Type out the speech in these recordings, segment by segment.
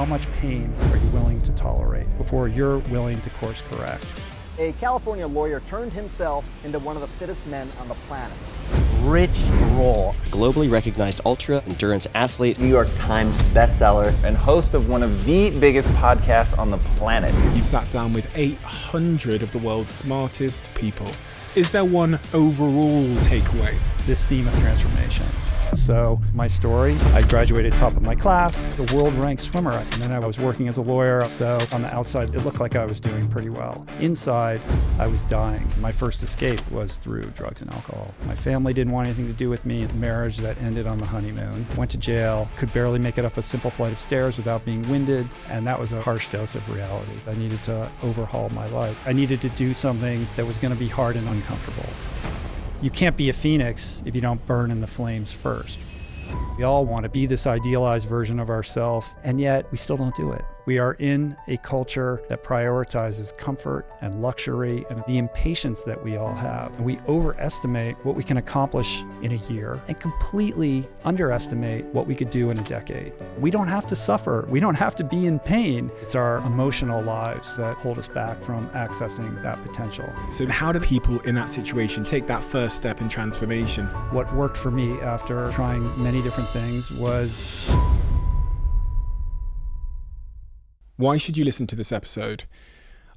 how much pain are you willing to tolerate before you're willing to course correct? A California lawyer turned himself into one of the fittest men on the planet. Rich Roll, globally recognized ultra-endurance athlete, New York Times bestseller, and host of one of the biggest podcasts on the planet. He sat down with 800 of the world's smartest people. Is there one overall takeaway? This theme of transformation. So my story, I graduated top of my class, the world ranked swimmer, and then I was working as a lawyer. So on the outside, it looked like I was doing pretty well. Inside, I was dying. My first escape was through drugs and alcohol. My family didn't want anything to do with me. Marriage that ended on the honeymoon. Went to jail, could barely make it up a simple flight of stairs without being winded. And that was a harsh dose of reality. I needed to overhaul my life. I needed to do something that was going to be hard and uncomfortable. You can't be a phoenix if you don't burn in the flames first. We all want to be this idealized version of ourselves, and yet we still don't do it. We are in a culture that prioritizes comfort and luxury and the impatience that we all have. And we overestimate what we can accomplish in a year and completely underestimate what we could do in a decade. We don't have to suffer. We don't have to be in pain. It's our emotional lives that hold us back from accessing that potential. So how do people in that situation take that first step in transformation? What worked for me after trying many different things was... Why should you listen to this episode?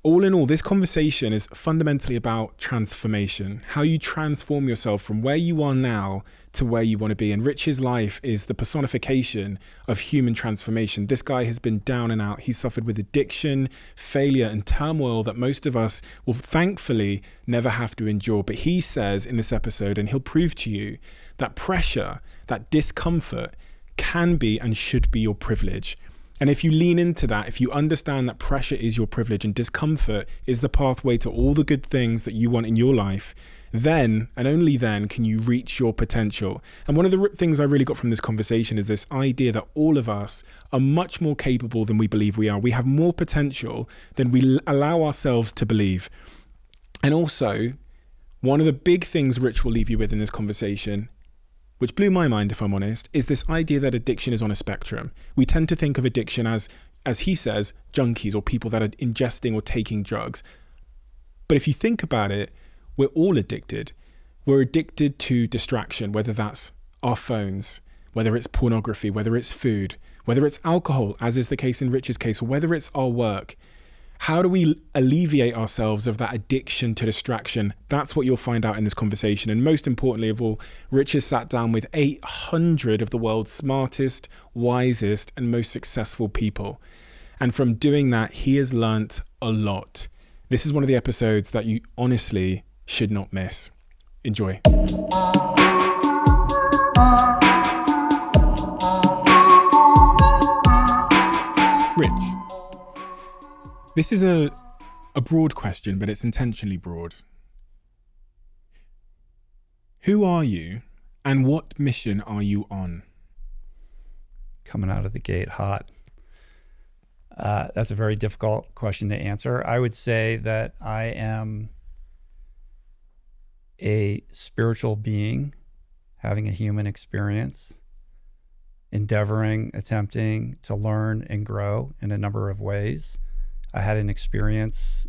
All in all, this conversation is fundamentally about transformation, how you transform yourself from where you are now to where you want to be. And Rich's life is the personification of human transformation. This guy has been down and out. He's suffered with addiction, failure, and turmoil that most of us will thankfully never have to endure. But he says in this episode, and he'll prove to you, that pressure, that discomfort can be and should be your privilege. And if you lean into that, if you understand that pressure is your privilege and discomfort is the pathway to all the good things that you want in your life, then and only then can you reach your potential. And one of the things I really got from this conversation is this idea that all of us are much more capable than we believe we are. We have more potential than we allow ourselves to believe. And also, one of the big things Rich will leave you with in this conversation, which blew my mind, if I'm honest, is this idea that addiction is on a spectrum. We tend to think of addiction as he says, junkies or people that are ingesting or taking drugs. But if you think about it, we're all addicted. We're addicted to distraction, whether that's our phones, whether it's pornography, whether it's food, whether it's alcohol, as is the case in Rich's case, or whether it's our work. How do we alleviate ourselves of that addiction to distraction? That's what you'll find out in this conversation. And most importantly of all, Rich has sat down with 800 of the world's smartest, wisest, and most successful people. And from doing that, he has learnt a lot. This is one of the episodes that you honestly should not miss. Enjoy. Rich. This is a broad question, but it's intentionally broad. Who are you and what mission are you on? Coming out of the gate hot. That's a very difficult question to answer. I would say that I am a spiritual being having a human experience, endeavoring, attempting to learn and grow in a number of ways. I had an experience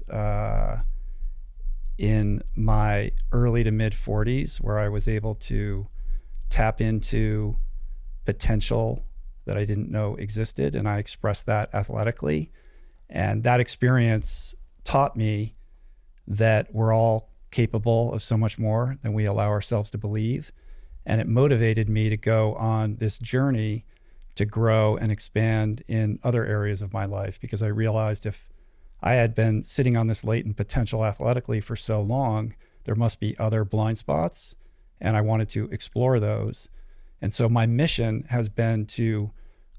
in my early to mid 40s where I was able to tap into potential that I didn't know existed, and I expressed that athletically. And that experience taught me that we're all capable of so much more than we allow ourselves to believe. And it motivated me to go on this journey to grow and expand in other areas of my life, because I realized if I had been sitting on this latent potential athletically for so long, there must be other blind spots, and I wanted to explore those. And so my mission has been to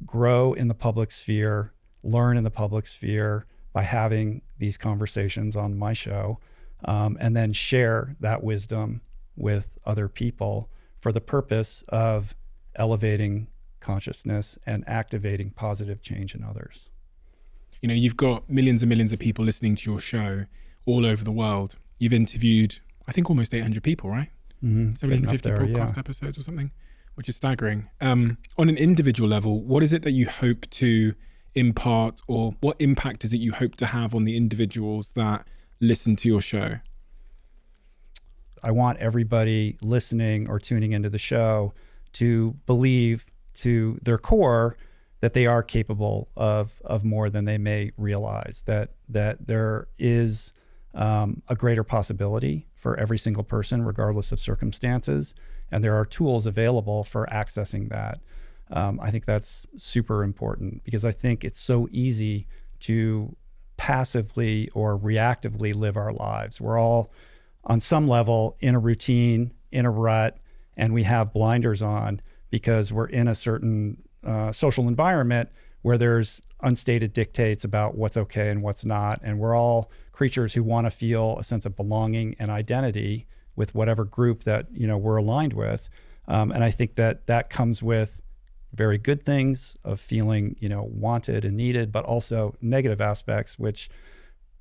grow in the public sphere, learn in the public sphere by having these conversations on my show, and then share that wisdom with other people for the purpose of elevating consciousness and activating positive change in others. You know, you've got millions and millions of people listening to your show all over the world. You've interviewed, I think, almost 800 people, right? 750 podcast episodes or something, which is staggering. On an individual level, what is it that you hope to impart, or what impact is it you hope to have on the individuals that listen to your show? I want everybody listening or tuning into the show to believe to their core that they are capable of more than they may realize, that there is a greater possibility for every single person, regardless of circumstances, and there are tools available for accessing that. I think that's super important, because I think it's so easy to passively or reactively live our lives. We're all on some level in a routine, in a rut, and we have blinders on because we're in a certain social environment where there's unstated dictates about what's okay and what's not. And we're all creatures who want to feel a sense of belonging and identity with whatever group that, we're aligned with. And I think that comes with very good things of feeling, wanted and needed, but also negative aspects, which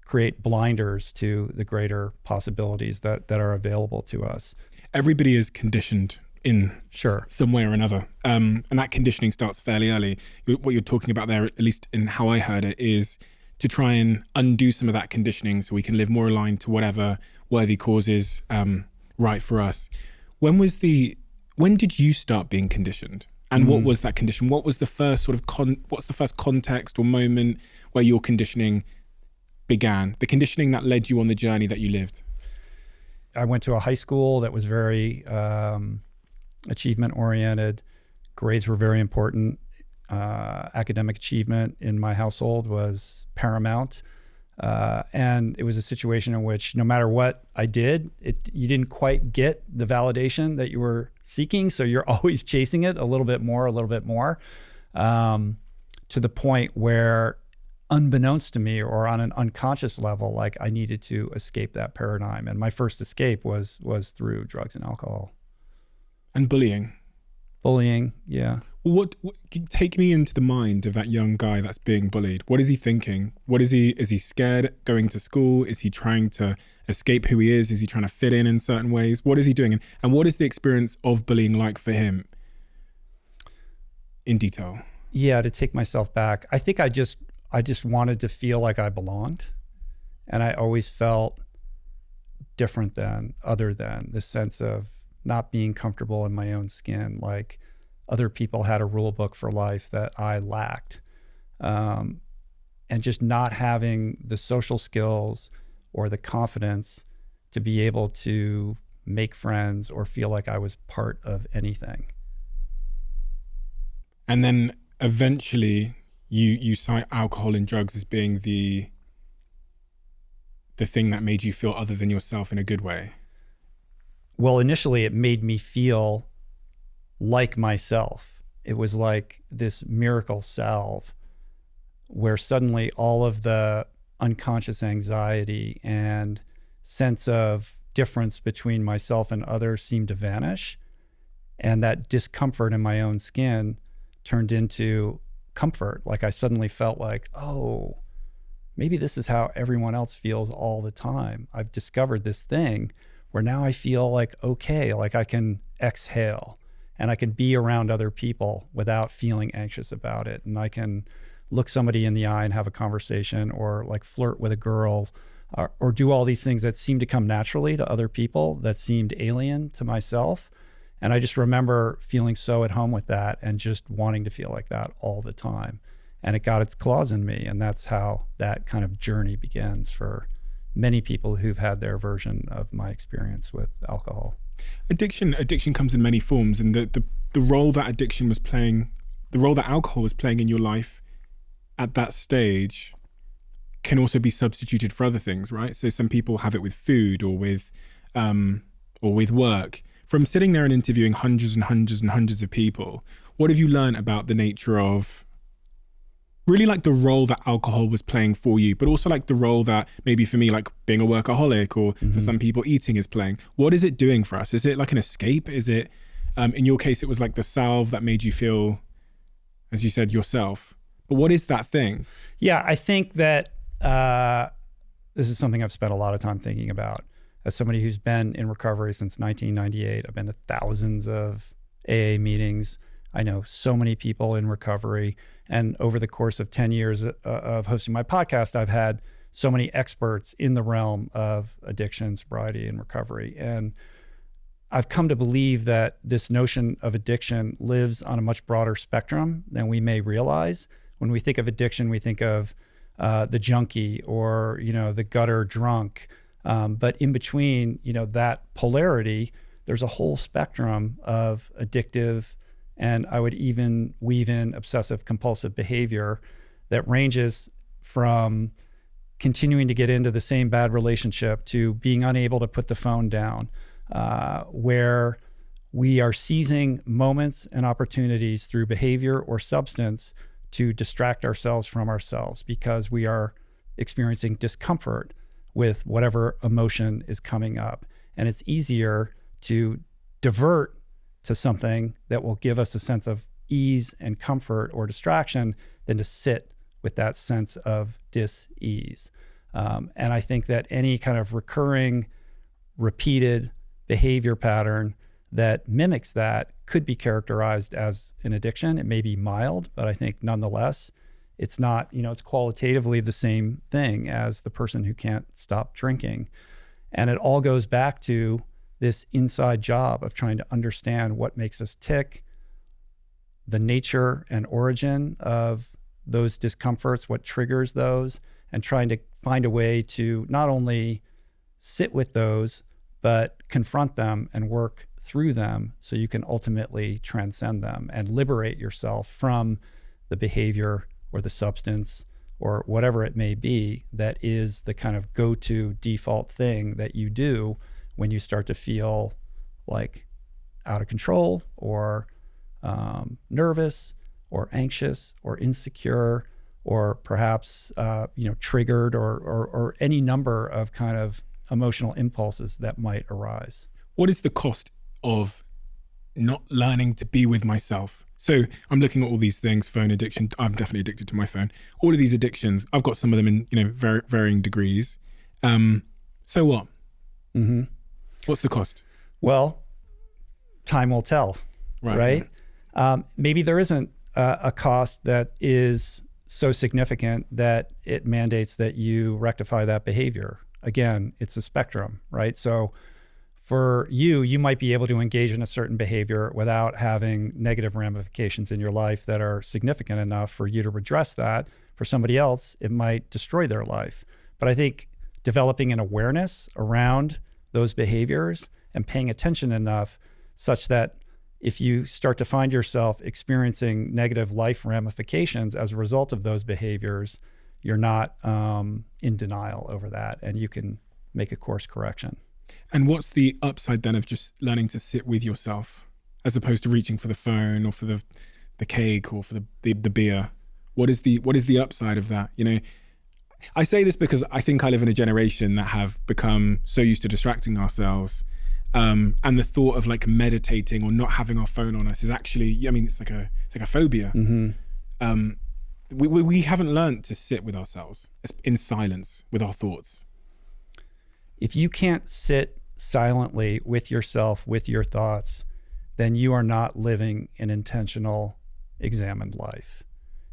create blinders to the greater possibilities that are available to us. Everybody is conditioned in Sure. some way or another. And that conditioning starts fairly early. What you're talking about there, at least in how I heard it, is to try and undo some of that conditioning so we can live more aligned to whatever worthy cause is right for us. When did you start being conditioned? And what was that condition? What was the first sort of what's the first context or moment where your conditioning began? The conditioning that led you on the journey that you lived? I went to a high school that was very achievement oriented. Grades were very important. Academic achievement in my household was paramount. And it was a situation in which no matter what I did, you didn't quite get the validation that you were seeking. So you're always chasing it a little bit more, to the point where, unbeknownst to me or on an unconscious level, like I needed to escape that paradigm. And my first escape was through drugs and alcohol. And bullying. Bullying, yeah. What take me into the mind of that young guy that's being bullied? What is he thinking? Is he scared going to school? Is he trying to escape who he is? Is he trying to fit in certain ways? What is he doing? And what is the experience of bullying like for him in detail? Yeah, to take myself back, I think I just wanted to feel like I belonged. And I always felt different than, other than, this sense of not being comfortable in my own skin. Like other people had a rule book for life that I lacked. And just not having the social skills or the confidence to be able to make friends or feel like I was part of anything. And then eventually you cite alcohol and drugs as being the thing that made you feel other than yourself in a good way. Well, initially it made me feel like myself. It was like this miracle salve where suddenly all of the unconscious anxiety and sense of difference between myself and others seemed to vanish. And that discomfort in my own skin turned into comfort. Like I suddenly felt like, oh, maybe this is how everyone else feels all the time. I've discovered this thing where now I feel like, okay, like I can exhale and I can be around other people without feeling anxious about it. And I can look somebody in the eye and have a conversation, or like flirt with a girl, or do all these things that seem to come naturally to other people that seemed alien to myself. And I just remember feeling so at home with that and just wanting to feel like that all the time. And it got its claws in me. And that's how that kind of journey begins for many people who've had their version of my experience with alcohol. Addiction comes in many forms, and the role that addiction was playing, the role that alcohol was playing in your life at that stage can also be substituted for other things, right? So some people have it with food or with work. From sitting there and interviewing hundreds and hundreds and hundreds of people, what have you learned about the nature of really like the role that alcohol was playing for you, but also like the role that maybe for me, like being a workaholic, or for some people eating is playing? What is it doing for us? Is it like an escape? Is it, in your case, it was like the salve that made you feel, as you said, yourself. But what is that thing? Yeah, I think that this is something I've spent a lot of time thinking about. As somebody who's been in recovery since 1998, I've been to thousands of AA meetings. I know so many people in recovery. And over the course of 10 years of hosting my podcast, I've had so many experts in the realm of addiction, sobriety, and recovery. And I've come to believe that this notion of addiction lives on a much broader spectrum than we may realize. When we think of addiction, we think of the junkie or, the gutter drunk. But in between, that polarity, there's a whole spectrum of addictive, and I would even weave in obsessive compulsive behavior that ranges from continuing to get into the same bad relationship to being unable to put the phone down, where we are seizing moments and opportunities through behavior or substance to distract ourselves from ourselves because we are experiencing discomfort with whatever emotion is coming up. And it's easier to divert to something that will give us a sense of ease and comfort or distraction than to sit with that sense of dis-ease. And I think that any kind of recurring, repeated behavior pattern that mimics that could be characterized as an addiction. It may be mild, but I think nonetheless, it's not, it's qualitatively the same thing as the person who can't stop drinking. And it all goes back to this inside job of trying to understand what makes us tick, the nature and origin of those discomforts, what triggers those, and trying to find a way to not only sit with those, but confront them and work through them so you can ultimately transcend them and liberate yourself from the behavior or the substance or whatever it may be that is the kind of go-to default thing that you do when you start to feel like out of control or nervous or anxious or insecure or perhaps triggered or any number of kind of emotional impulses that might arise. What is the cost of not learning to be with myself? So I'm looking at all these things, phone addiction. I'm definitely addicted to my phone. All of these addictions, I've got some of them in, varying degrees. So what? Mm-hmm. What's the cost? Well, time will tell, right? Maybe there isn't a cost that is so significant that it mandates that you rectify that behavior. Again, it's a spectrum, right? So for you might be able to engage in a certain behavior without having negative ramifications in your life that are significant enough for you to redress that. For somebody else, it might destroy their life. But I think developing an awareness around those behaviors and paying attention enough such that if you start to find yourself experiencing negative life ramifications as a result of those behaviors, you're not in denial over that, and you can make a course correction. And what's the upside then of just learning to sit with yourself as opposed to reaching for the phone or for the cake or for the beer? What is the upside of that? I say this because I think I live in a generation that have become so used to distracting ourselves. And the thought of like meditating or not having our phone on us is actually, it's like a phobia. Mm-hmm. We haven't learned to sit with ourselves in silence with our thoughts. If you can't sit silently with yourself, with your thoughts, then you are not living an intentional, examined life.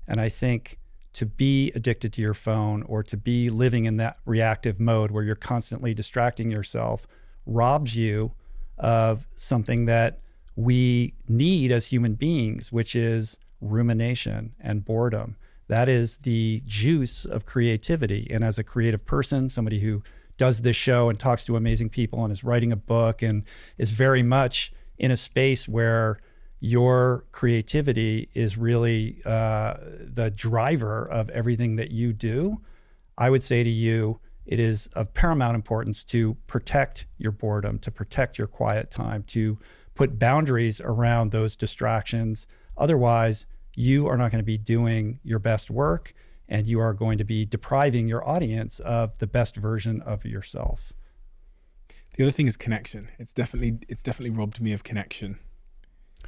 And I think to be addicted to your phone or to be living in that reactive mode where you're constantly distracting yourself robs you of something that we need as human beings, which is rumination and boredom. That is the juice of creativity. And as a creative person, somebody who does this show and talks to amazing people and is writing a book and is very much in a space where your creativity is really the driver of everything that you do, I would say to you, it is of paramount importance to protect your boredom, to protect your quiet time, to put boundaries around those distractions. Otherwise, you are not going to be doing your best work, and you are going to be depriving your audience of the best version of yourself. The other thing is connection. It's definitely robbed me of connection.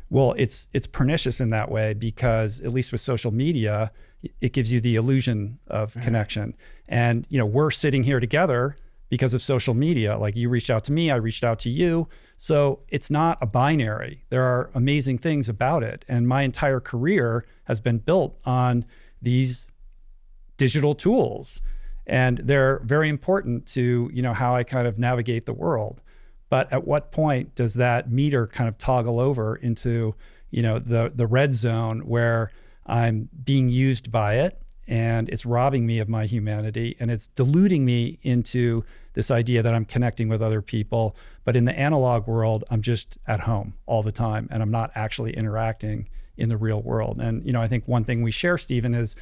Well, it's pernicious in that way because at least with social media, it gives you the illusion of connection. And we're sitting here together, because of social media. Like you reached out to me, I reached out to you. So it's not a binary. There are amazing things about it. And my entire career has been built on these digital tools. And they're very important to, how I kind of navigate the world. But at what point does that meter kind of toggle over into, the red zone where I'm being used by it and it's robbing me of my humanity and it's diluting me into this idea that I'm connecting with other people. But in the analog world, I'm just at home all the time and I'm not actually interacting in the real world. And, I think one thing we share, Stephen, is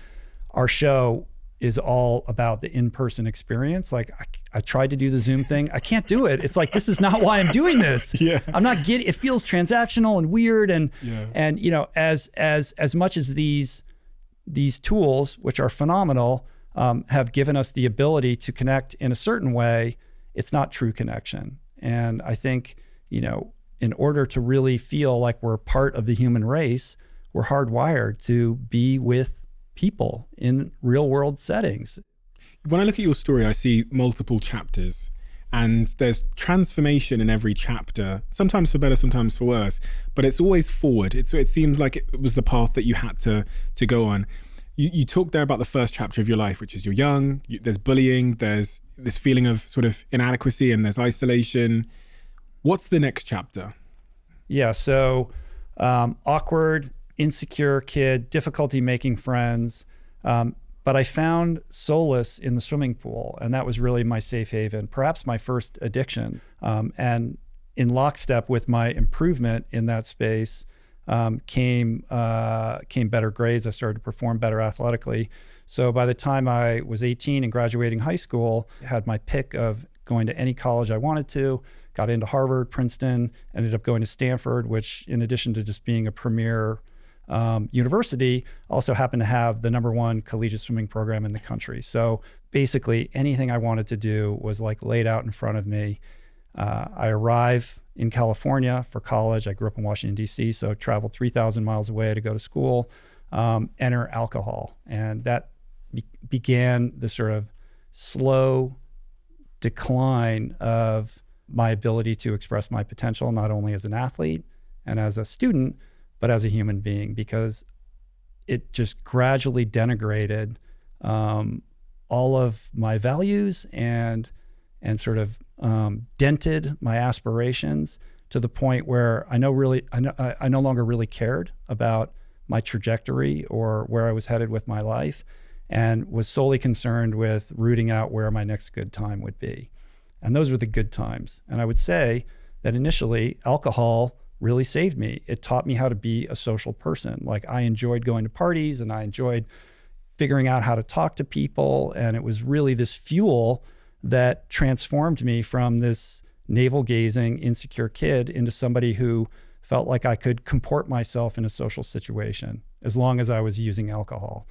our show is all about the in-person experience. Like I tried to do the Zoom thing. I can't do it. It's like, this is not why I'm doing this. Yeah. I'm not getting, it feels transactional and weird. And, as much as these tools, which are phenomenal, have given us the ability to connect in a certain way, it's not true connection. And I think, in order to really feel like we're part of the human race, we're hardwired to be with people in real world settings. When I look at your story, I see multiple chapters and there's transformation in every chapter, sometimes for better, sometimes for worse, but it's always forward. It seems like it was the path that you had to go on. You talked there about the first chapter of your life, which is you're young, there's bullying, there's this feeling of sort of inadequacy and there's isolation. What's the next chapter? Yeah, so awkward, insecure kid, difficulty making friends. But I found solace in the swimming pool, and that was really my safe haven, perhaps my first addiction. And in lockstep with my improvement in that space came better grades. I started to perform better athletically. So by the time I was 18 and graduating high school, I had my pick of going to any college I wanted to, got into Harvard, Princeton, ended up going to Stanford, which in addition to just being a premier university, also happened to have the #1 collegiate swimming program in the country. So basically anything I wanted to do was like laid out in front of me. I arrive in California for college. I grew up in Washington, D.C., so traveled 3,000 miles away to go to school, enter alcohol. And that began the sort of slow decline of my ability to express my potential, not only as an athlete and as a student, but as a human being, because it just gradually denigrated all of my values and sort of dented my aspirations to the point where I no longer really cared about my trajectory or where I was headed with my life, and was solely concerned with rooting out where my next good time would be. And those were the good times. And I would say that initially alcohol really saved me. It taught me how to be a social person. Like I enjoyed going to parties and I enjoyed figuring out how to talk to people. And it was really this fuel that transformed me from this navel gazing, insecure kid into somebody who felt like I could comport myself in a social situation as long as I was using alcohol.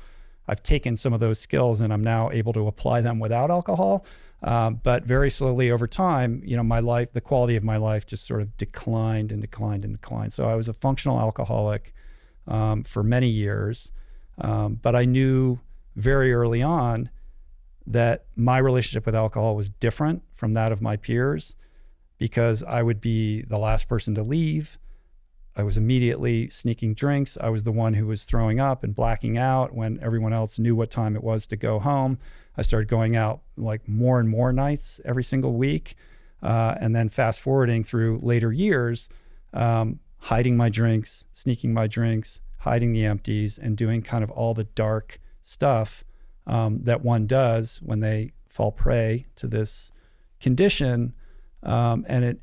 I've taken some of those skills and I'm now able to apply them without alcohol. But very slowly over time, my life, the quality of my life just sort of declined and declined and declined. So I was a functional alcoholic for many years. But I knew very early on that my relationship with alcohol was different from that of my peers, because I would be the last person to leave. I was immediately sneaking drinks. I was the one who was throwing up and blacking out when everyone else knew what time it was to go home. I started going out like more and more nights every single week. And then fast forwarding through later years, hiding my drinks, sneaking my drinks, hiding the empties, and doing kind of all the dark stuff that one does when they fall prey to this condition. And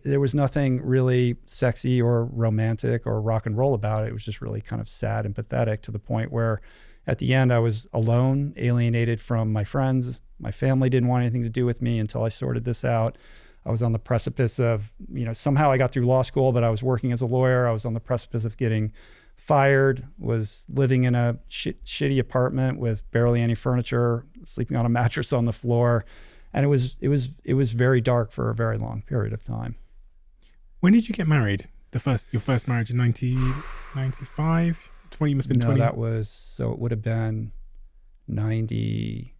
there was nothing really sexy or romantic or rock and roll about it. It was just really kind of sad and pathetic, to the point where at the end I was alone, alienated from my friends. My family didn't want anything to do with me until I sorted this out. I was on the precipice of, somehow I got through law school, but I was working as a lawyer. I was on the precipice of getting fired, was living in a shitty apartment with barely any furniture, sleeping on a mattress on the floor. And it was very dark for a very long period of time. When did you get married? Your first marriage in 1995? 20 must have been 20. No, it would have been 94,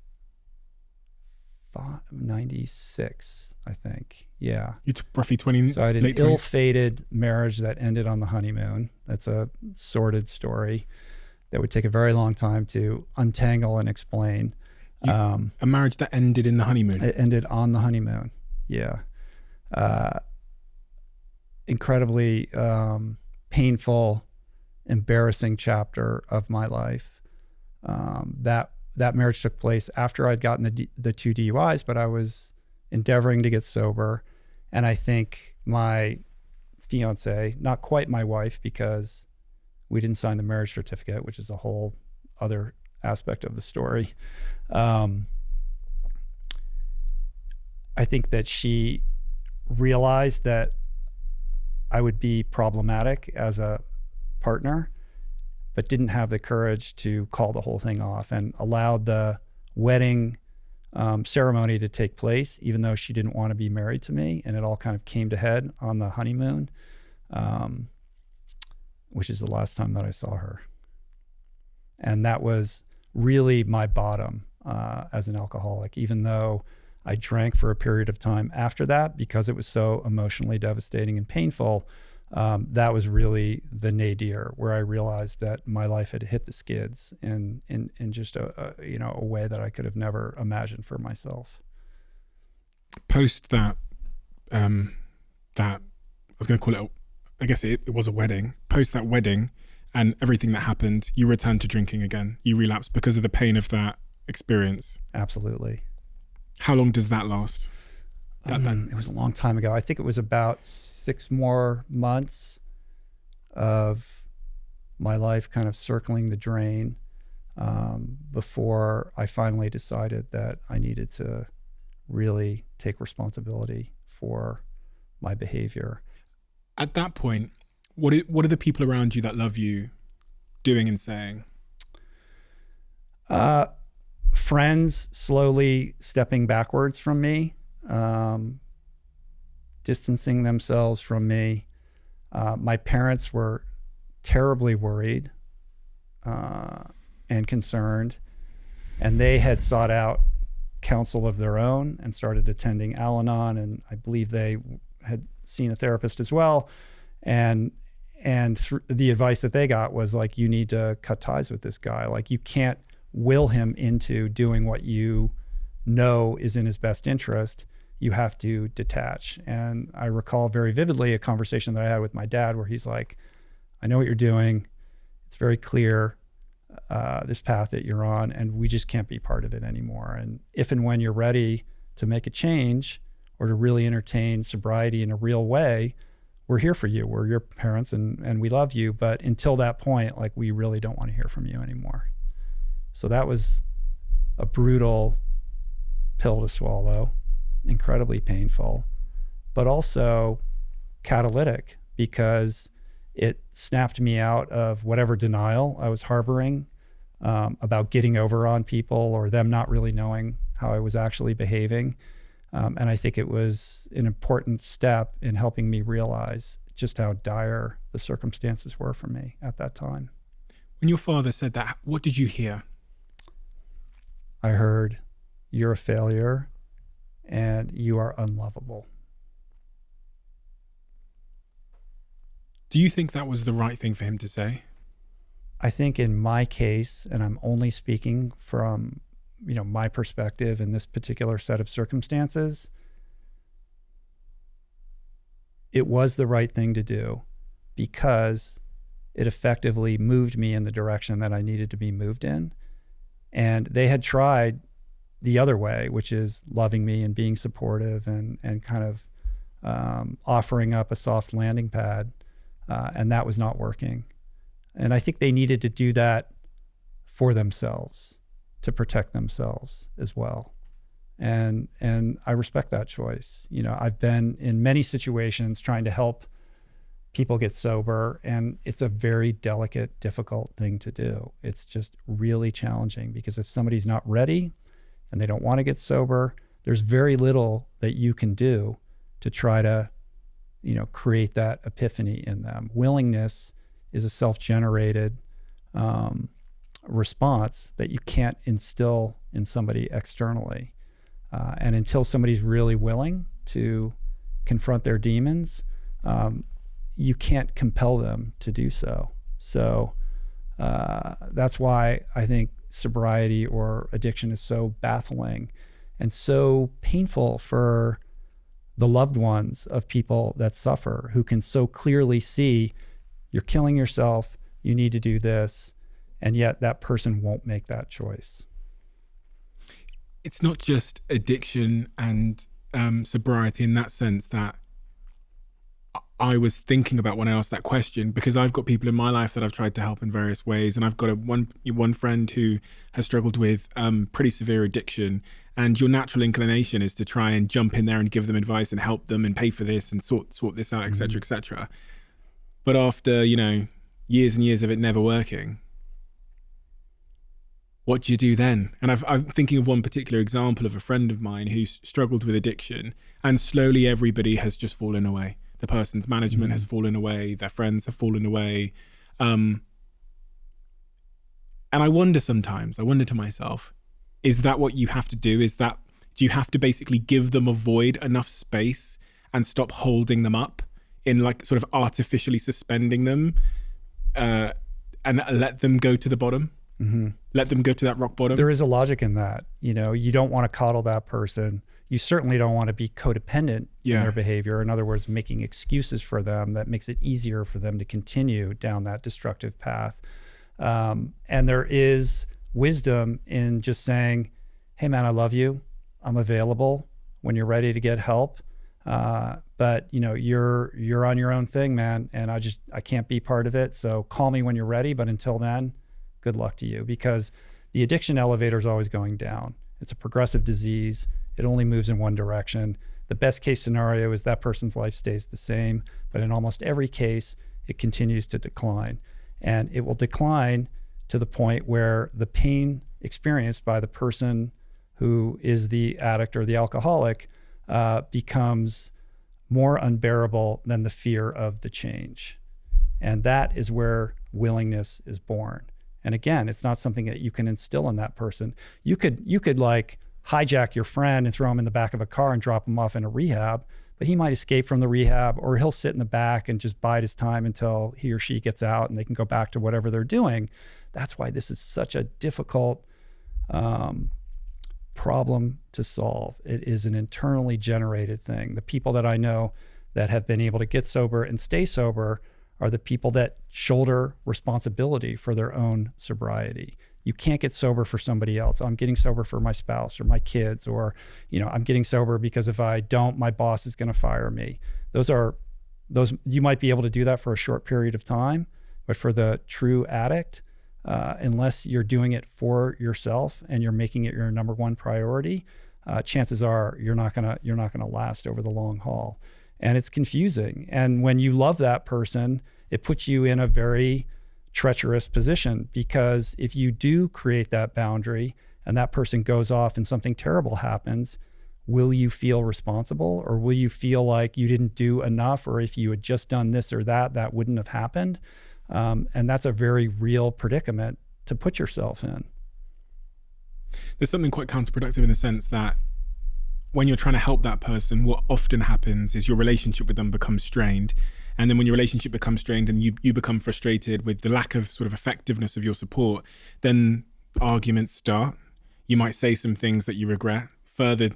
96, I think. Yeah. You're roughly 20, So I had an late 20s. ill-fated marriage that ended on the honeymoon. That's a sordid story that would take a very long time to untangle and explain. A marriage that ended in the honeymoon. It ended on the honeymoon. Yeah. Incredibly painful, embarrassing chapter of my life. That marriage took place after I'd gotten the 2 DUIs, but I was endeavoring to get sober. And I think my fiance, not quite my wife, because we didn't sign the marriage certificate, which is a whole other aspect of the story. I think that she realized that I would be problematic as a partner, but didn't have the courage to call the whole thing off, and allowed the wedding ceremony to take place, even though she didn't want to be married to me. And it all kind of came to head on the honeymoon, which is the last time that I saw her. And that was really my bottom as an alcoholic, even though I drank for a period of time after that because it was so emotionally devastating and painful. That was really the nadir where I realized that my life had hit the skids in just a way that I could have never imagined for myself. Post that, I was going to call it, I guess it was a wedding. Post that wedding and everything that happened, you returned to drinking again. You relapsed because of the pain of that experience. Absolutely. How long does that last? It was a long time ago. I think it was about 6 more months of my life kind of circling the drain before I finally decided that I needed to really take responsibility for my behavior. At that point, what are the people around you that love you doing and saying? Friends slowly stepping backwards from me, distancing themselves from me. My parents were terribly worried and concerned, and they had sought out counsel of their own and started attending Al-Anon, and I believe they had seen a therapist as well. And the advice that they got was like, you need to cut ties with this guy. Like, you can't will him into doing what you know is in his best interest. You have to detach. And I recall very vividly a conversation that I had with my dad where he's like, I know what you're doing. It's very clear, this path that you're on, and we just can't be part of it anymore. And if and when you're ready to make a change or to really entertain sobriety in a real way, we're here for you. We're your parents and we love you. But until that point, like, we really don't want to hear from you anymore. So that was a brutal pill to swallow, incredibly painful, but also catalytic because it snapped me out of whatever denial I was harboring about getting over on people or them not really knowing how I was actually behaving. And I think it was an important step in helping me realize just how dire the circumstances were for me at that time. When your father said that, what did you hear? I heard, you're a failure and you are unlovable. Do you think that was the right thing for him to say? I think in my case, and I'm only speaking from, my perspective in this particular set of circumstances, it was the right thing to do because it effectively moved me in the direction that I needed to be moved in. And they had tried the other way, which is loving me and being supportive and kind of offering up a soft landing pad. And that was not working. And I think they needed to do that for themselves, to protect themselves as well. And I respect that choice. I've been in many situations trying to help people get sober, and it's a very delicate, difficult thing to do. It's just really challenging because if somebody's not ready and they don't want to get sober, there's very little that you can do to try to, create that epiphany in them. Willingness is a self-generated response that you can't instill in somebody externally. And until somebody's really willing to confront their demons, you can't compel them to do so. So that's why I think sobriety or addiction is so baffling and so painful for the loved ones of people that suffer, who can so clearly see you're killing yourself, you need to do this, and yet that person won't make that choice. It's not just addiction and sobriety in that sense that I was thinking about when I asked that question, because I've got people in my life that I've tried to help in various ways, and I've got one friend who has struggled with pretty severe addiction, and your natural inclination is to try and jump in there and give them advice and help them and pay for this and sort this out, etc., etc. But after years and years of it never working, what do you do then? And I'm thinking of one particular example of a friend of mine who's struggled with addiction, and slowly everybody has just fallen away. The person's management has fallen away, their friends have fallen away. And I wonder to myself, is that what you have to do? Do you have to basically give them a void, enough space, and stop holding them up in like sort of artificially suspending them, and let them go to the bottom? Let them go to that rock bottom? There is a logic in that. You don't want to coddle that person. You certainly don't want to be codependent in their behavior. In other words, making excuses for them that makes it easier for them to continue down that destructive path. And there is wisdom in just saying, hey man, I love you. I'm available when you're ready to get help. But you're on your own thing, man. And I can't be part of it. So call me when you're ready. But until then, good luck to you, because the addiction elevator is always going down. It's a progressive disease. It only moves in one direction. The best case scenario is that person's life stays the same, but in almost every case, it continues to decline. And it will decline to the point where the pain experienced by the person who is the addict or the alcoholic becomes more unbearable than the fear of the change. And that is where willingness is born. And again, it's not something that you can instill in that person. You could like hijack your friend and throw him in the back of a car and drop him off in a rehab, but he might escape from the rehab, or he'll sit in the back and just bide his time until he or she gets out and they can go back to whatever they're doing. That's why this is such a difficult problem to solve. It is an internally generated thing. The people that I know that have been able to get sober and stay sober are the people that shoulder responsibility for their own sobriety. You can't get sober for somebody else. I'm getting sober for my spouse or my kids, or, I'm getting sober because if I don't, my boss is going to fire me. Those you might be able to do that for a short period of time, but for the true addict, unless you're doing it for yourself and you're making it your number one priority, chances are you're not gonna last over the long haul. And it's confusing. And when you love that person, it puts you in a very treacherous position, because if you do create that boundary and that person goes off and something terrible happens, will you feel responsible, or will you feel like you didn't do enough, or if you had just done this or that wouldn't have happened? And that's a very real predicament to put yourself in. There's something quite counterproductive in the sense that when you're trying to help that person, what often happens is your relationship with them becomes strained. And then when your relationship becomes strained and you become frustrated with the lack of sort of effectiveness of your support, then arguments start. You might say some things that you regret, further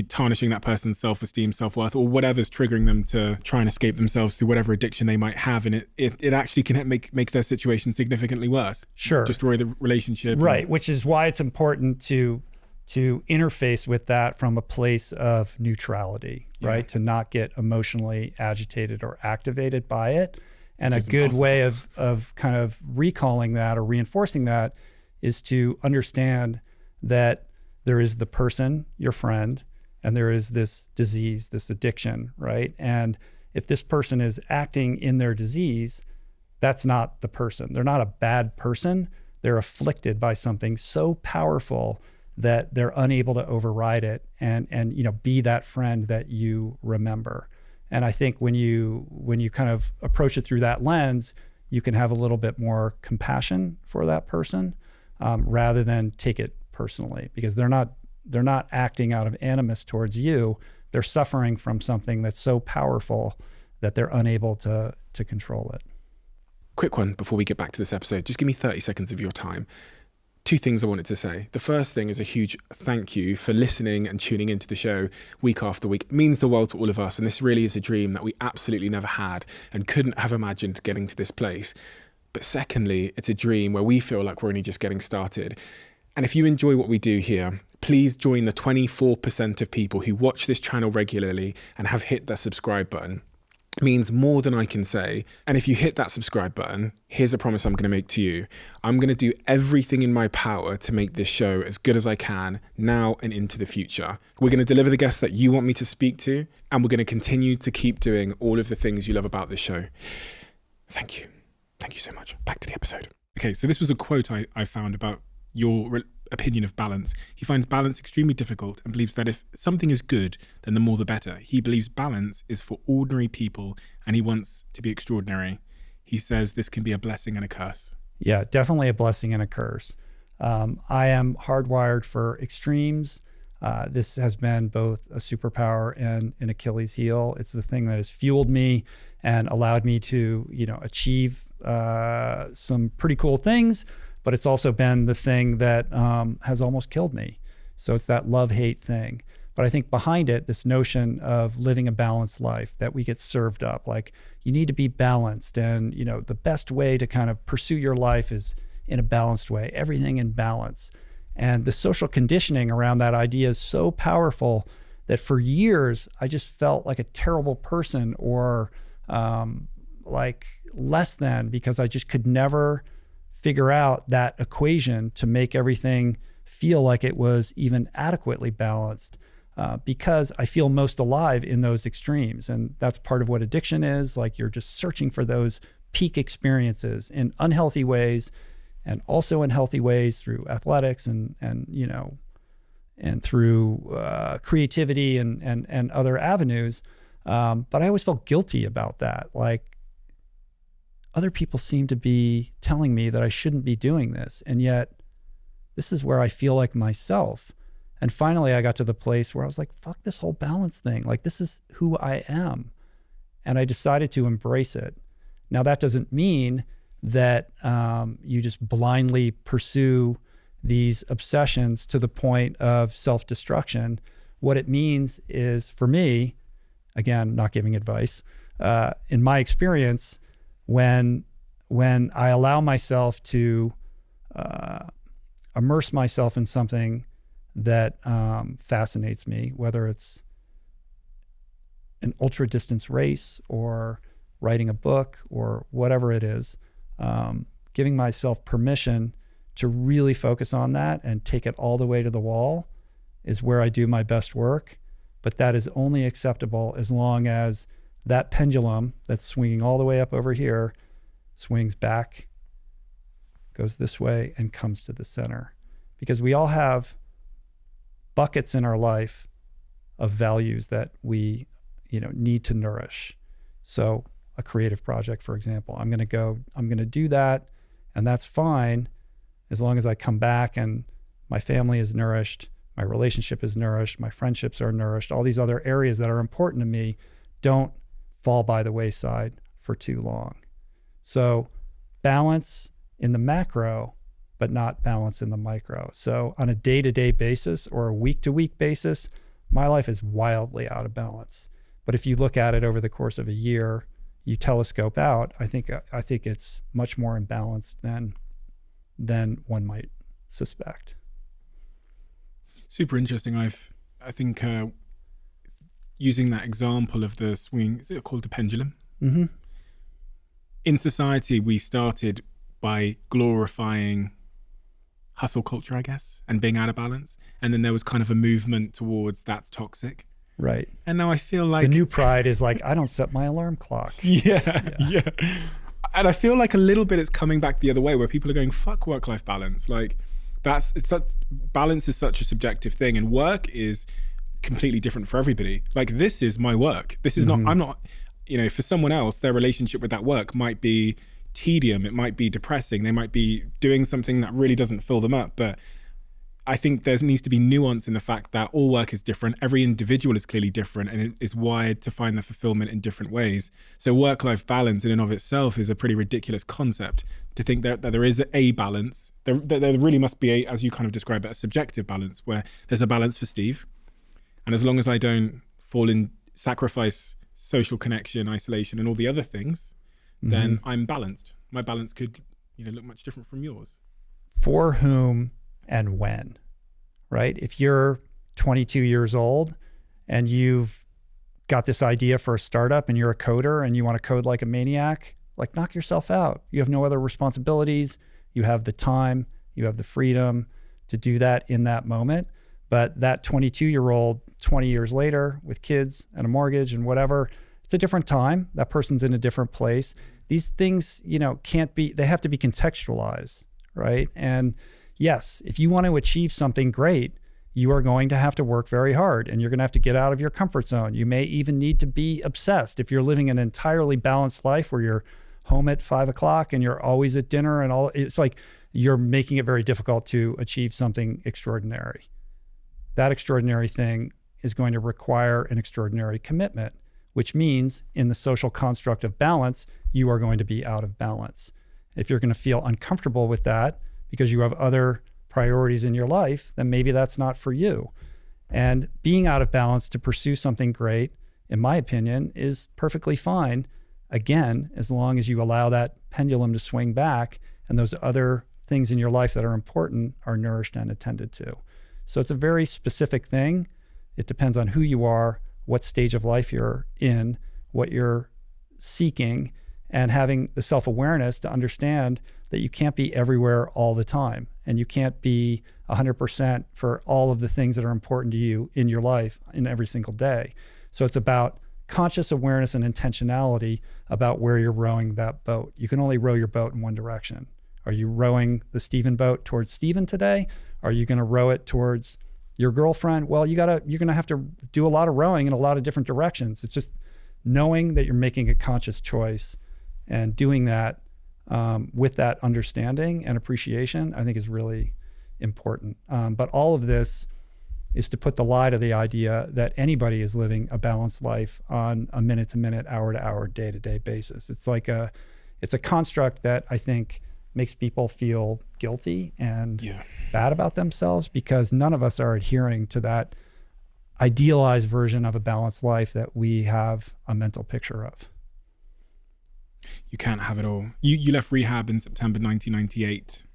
tarnishing that person's self-esteem, self-worth, or whatever's triggering them to try and escape themselves through whatever addiction they might have. And it actually can make their situation significantly worse. Sure. Destroy the relationship. Right, which is why it's important to interface with that from a place of neutrality, right? To not get emotionally agitated or activated by it. And a good way of kind of recalling that or reinforcing that is to understand that there is the person, your friend, and there is this disease, this addiction, right? And if this person is acting in their disease, that's not the person. They're not a bad person. They're afflicted by something so powerful that they're unable to override it and be that friend that you remember. And I think when you kind of approach it through that lens, you can have a little bit more compassion for that person, rather than take it personally, because they're not they're not acting out of animus towards you. They're suffering from something that's so powerful that they're unable to control it. Quick one before we get back to this episode. Just give me 30 seconds of your time. 2 things I wanted to say. The first thing is a huge thank you for listening and tuning into the show week after week. It means the world to all of us. And this really is a dream that we absolutely never had and couldn't have imagined getting to this place. But secondly, it's a dream where we feel like we're only just getting started. And if you enjoy what we do here, please join the 24% of people who watch this channel regularly and have hit that subscribe button. It means more than I can say. And if you hit that subscribe button, here's a promise I'm going to make to you. I'm going to do everything in my power to make this show as good as I can now and into the future. We're going to deliver the guests that you want me to speak to, and we're going to continue to keep doing all of the things you love about this show. Thank you. Thank you so much. Back to the episode. Okay, so this was a quote I found about your opinion of balance. He finds balance extremely difficult and believes that if something is good, then the more the better. He believes balance is for ordinary people and he wants to be extraordinary. He says this can be a blessing and a curse. Yeah, definitely a blessing and a curse. I am hardwired for extremes. This has been both a superpower and an Achilles heel. It's the thing that has fueled me and allowed me to, achieve some pretty cool things. But it's also been the thing that has almost killed me. So it's that love-hate thing. But I think behind it, this notion of living a balanced life that we get served up, like you need to be balanced. And, the best way to kind of pursue your life is in a balanced way, everything in balance. And the social conditioning around that idea is so powerful that for years, I just felt like a terrible person or like less than, because I just could never figure out that equation to make everything feel like it was even adequately balanced, because I feel most alive in those extremes. And that's part of what addiction is. Like you're just searching for those peak experiences in unhealthy ways and also in healthy ways through athletics and through creativity and other avenues. But I always felt guilty about that. Like, other people seem to be telling me that I shouldn't be doing this. And yet this is where I feel like myself. And finally I got to the place where I was like, fuck this whole balance thing. Like, this is who I am. And I decided to embrace it. Now that doesn't mean that you just blindly pursue these obsessions to the point of self-destruction. What it means is, for me, again, not giving advice, in my experience, when I allow myself to immerse myself in something that fascinates me, whether it's an ultra distance race or writing a book or whatever it is, giving myself permission to really focus on that and take it all the way to the wall is where I do my best work. But that is only acceptable as long as that pendulum that's swinging all the way up over here swings back, goes this way, and comes to the center. Because we all have buckets in our life of values that we, need to nourish. So a creative project, for example, I'm going to do that, and that's fine as long as I come back and my family is nourished, my relationship is nourished, my friendships are nourished, all these other areas that are important to me don't fall by the wayside for too long. So balance in the macro, but not balance in the micro. So on a day-to-day basis or a week-to-week basis, my life is wildly out of balance. But if you look at it over the course of a year, you telescope out, I think it's much more imbalanced than one might suspect. Super interesting. I think using that example of the swing, is it called the pendulum? Mm-hmm. In society, we started by glorifying hustle culture, I guess, and being out of balance. And then there was kind of a movement towards that's toxic. Right. And now I feel like the new pride is like, I don't set my alarm clock. Yeah. And I feel like a little bit it's coming back the other way, where people are going, fuck work-life balance. Like balance is such a subjective thing, and work is completely different for everybody. Like, this is my work. This is not, I'm not, for someone else, their relationship with that work might be tedium. It might be depressing. They might be doing something that really doesn't fill them up. But I think there needs to be nuance in the fact that all work is different. Every individual is clearly different and it is wired to find the fulfillment in different ways. So work-life balance in and of itself is a pretty ridiculous concept to think that there is a balance. There really must be, as you kind of describe it, a subjective balance where there's a balance for Steve. And as long as I don't sacrifice social connection, isolation, and all the other things, then I'm balanced. My balance could, look much different from yours. For whom and when, right? If you're 22 years old and you've got this idea for a startup and you're a coder and you want to code like a maniac, like knock yourself out. You have no other responsibilities. You have the time, you have the freedom to do that in that moment. But that 22-year-old, 20 years later with kids and a mortgage and whatever, it's a different time. That person's in a different place. These things, they have to be contextualized, right? And yes, if you want to achieve something great, you are going to have to work very hard and you're going to have to get out of your comfort zone. You may even need to be obsessed. If you're living an entirely balanced life where you're home at 5 o'clock and you're always at dinner and all, it's like you're making it very difficult to achieve something extraordinary. That extraordinary thing is going to require an extraordinary commitment, which means in the social construct of balance, you are going to be out of balance. If you're going to feel uncomfortable with that, because you have other priorities in your life, then maybe that's not for you. And being out of balance to pursue something great, in my opinion, is perfectly fine. Again, as long as you allow that pendulum to swing back and those other things in your life that are important are nourished and attended to. So it's a very specific thing. It depends on who you are, what stage of life you're in, what you're seeking, and having the self-awareness to understand that you can't be everywhere all the time and you can't be 100% for all of the things that are important to you in your life in every single day. So it's about conscious awareness and intentionality about where you're rowing that boat. You can only row your boat in one direction. Are you rowing the Stephen boat towards Stephen today? Are you going to row it towards your girlfriend? Well, you're going to have to do a lot of rowing in a lot of different directions. It's just knowing that you're making a conscious choice and doing that with that understanding and appreciation, I think is really important. But all of this is to put the lie to the idea that anybody is living a balanced life on a minute-to-minute, hour-to-hour, day-to-day basis. It's a construct that I think makes people feel guilty and bad about themselves because none of us are adhering to that idealized version of a balanced life that we have a mental picture of. You can't have it all. You left rehab in September 1998.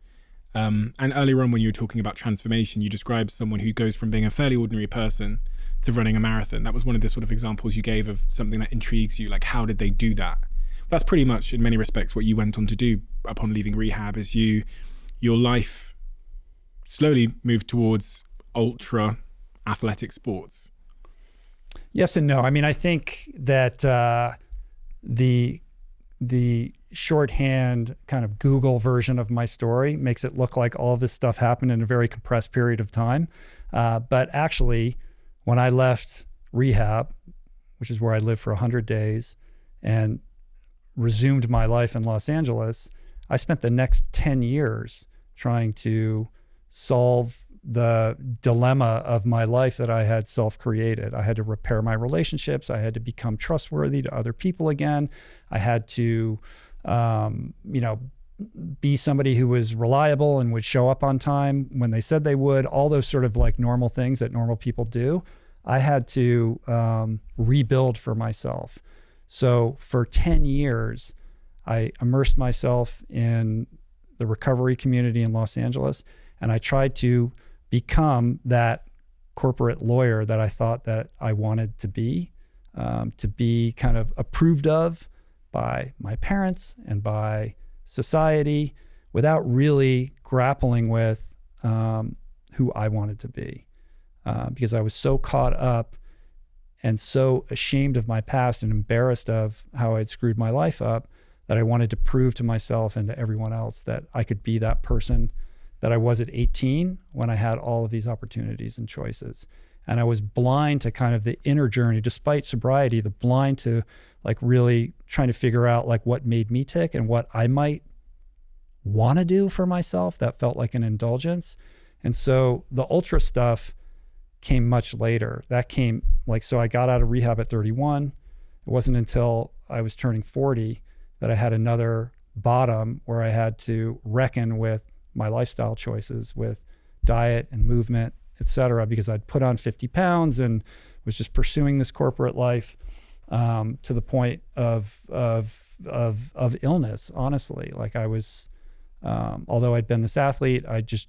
And earlier on when you were talking about transformation, you described someone who goes from being a fairly ordinary person to running a marathon. That was one of the sort of examples you gave of something that intrigues you. Like, how did they do that? That's pretty much, in many respects, what you went on to do upon leaving rehab. Is your life slowly moved towards ultra athletic sports? Yes and no. I mean, I think that the shorthand kind of Google version of my story makes it look like all of this stuff happened in a very compressed period of time. But actually, when I left rehab, which is where I lived for 100 days, and resumed my life in Los Angeles, I spent the next 10 years trying to solve the dilemma of my life that I had self-created. I had to repair my relationships. I had to become trustworthy to other people again. I had to, be somebody who was reliable and would show up on time when they said they would, all those sort of like normal things that normal people do. I had to rebuild for myself. So for 10 years, I immersed myself in the recovery community in Los Angeles, and I tried to become that corporate lawyer that I thought that I wanted to be kind of approved of by my parents and by society without really grappling with who I wanted to be. Because I was so caught up and so ashamed of my past and embarrassed of how I'd screwed my life up that I wanted to prove to myself and to everyone else that I could be that person that I was at 18 when I had all of these opportunities and choices. And I was blind to kind of the inner journey, despite sobriety, the blind to like really trying to figure out like what made me tick and what I might want to do for myself that felt like an indulgence. And so the ultra stuff came much later. That came so I got out of rehab at 31. It wasn't until I was turning 40 that I had another bottom where I had to reckon with my lifestyle choices, with diet and movement, et cetera, because I'd put on 50 pounds and was just pursuing this corporate life to the point of illness, honestly. Like I was, although I'd been this athlete, I just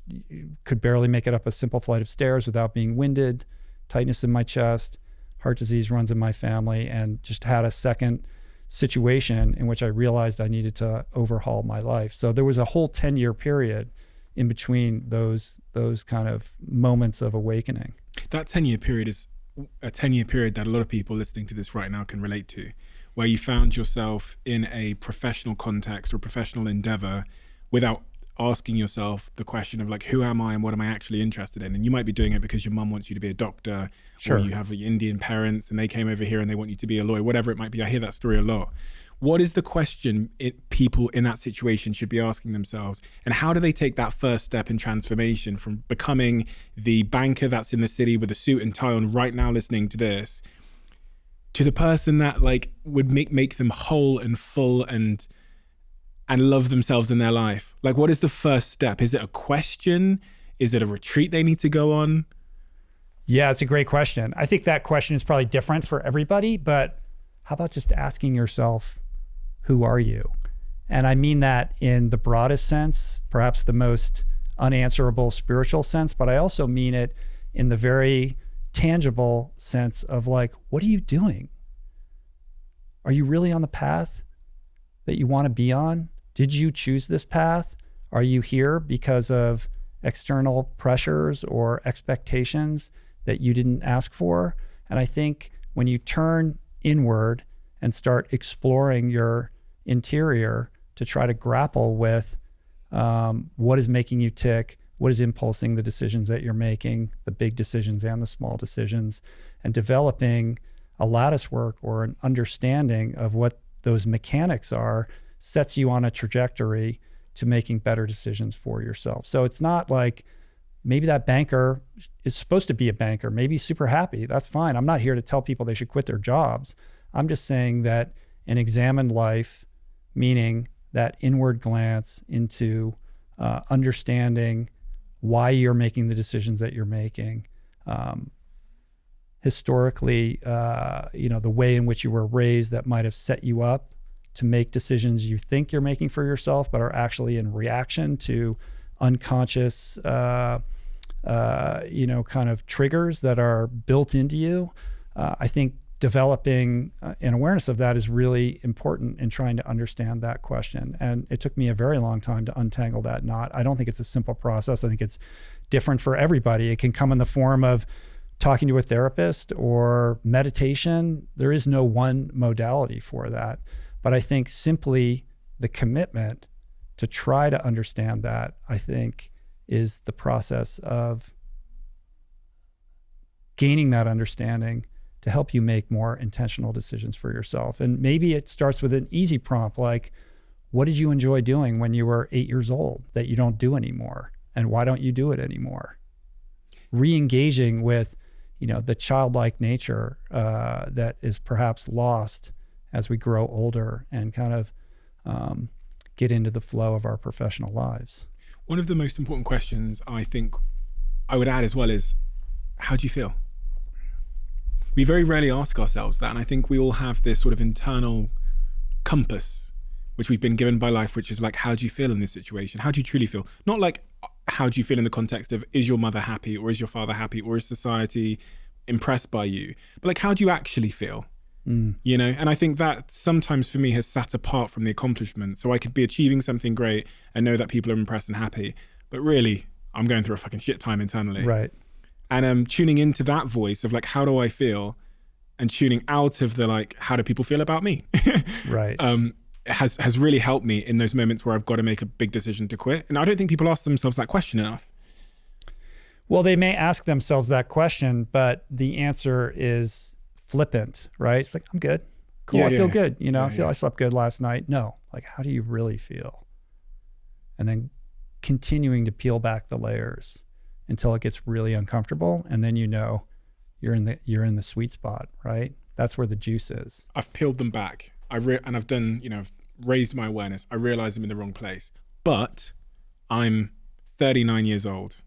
could barely make it up a simple flight of stairs without being winded, tightness in my chest, heart disease runs in my family, and just had a second situation in which I realized I needed to overhaul my life. So there was a whole 10-year period in between those kind of moments of awakening. That 10-year period is a 10-year period that a lot of people listening to this right now can relate to, where you found yourself in a professional context or professional endeavor without asking yourself the question of like, who am I and what am I actually interested in? And you might be doing it because your mum wants you to be a doctor, sure, or you have Indian parents and they came over here and they want you to be a lawyer, whatever it might be. I hear that story a lot. What is the question people in that situation should be asking themselves? And how do they take that first step in transformation from becoming the banker that's in the city with a suit and tie on right now listening to this, to the person that like would make them whole and full and love themselves in their life? Like, what is the first step? Is it a question? Is it a retreat they need to go on? Yeah, it's a great question. I think that question is probably different for everybody, but how about just asking yourself, who are you? And I mean that in the broadest sense, perhaps the most unanswerable spiritual sense, but I also mean it in the very tangible sense of like, what are you doing? Are you really on the path that you want to be on? Did you choose this path? Are you here because of external pressures or expectations that you didn't ask for? And I think when you turn inward and start exploring your interior to try to grapple with what is making you tick, what is impulsing the decisions that you're making, the big decisions and the small decisions, and developing a lattice work or an understanding of what those mechanics are, sets you on a trajectory to making better decisions for yourself. So it's not like maybe that banker is supposed to be a banker, maybe super happy. That's fine. I'm not here to tell people they should quit their jobs. I'm just saying that an examined life, meaning that inward glance into understanding why you're making the decisions that you're making, historically, the way in which you were raised that might have set you up to make decisions you think you're making for yourself, but are actually in reaction to unconscious, kind of triggers that are built into you. I think developing an awareness of that is really important in trying to understand that question. And it took me a very long time to untangle that knot. I don't think it's a simple process. I think it's different for everybody. It can come in the form of talking to a therapist or meditation. There is no one modality for that. But I think simply the commitment to try to understand that, I think, is the process of gaining that understanding to help you make more intentional decisions for yourself. And maybe it starts with an easy prompt like, what did you enjoy doing when you were 8 years old that you don't do anymore? And why don't you do it anymore? Re-engaging with, the childlike nature that is perhaps lost as we grow older and kind of get into the flow of our professional lives. One of the most important questions I think I would add as well is, how do you feel? We very rarely ask ourselves that. And I think we all have this sort of internal compass, which we've been given by life, which is like, how do you feel in this situation? How do you truly feel? Not like, how do you feel in the context of, is your mother happy or is your father happy or is society impressed by you? But like, how do you actually feel? And I think that sometimes for me has sat apart from the accomplishment. So I could be achieving something great and know that people are impressed and happy, but really I'm going through a fucking shit time internally. Right. And tuning into that voice of like, how do I feel? And tuning out of the like, how do people feel about me? Right. Has really helped me in those moments where I've got to make a big decision to quit. And I don't think people ask themselves that question enough. Well, they may ask themselves that question, but the answer is flippant, right? It's like, I'm good. Cool. I feel good. I slept good last night. No, like, how do you really feel? And then continuing to peel back the layers until it gets really uncomfortable, and then you know you're in the sweet spot, right? That's where the juice is. I've peeled them back. And I've done, I've raised my awareness. I realize I'm in the wrong place, but I'm 39 years old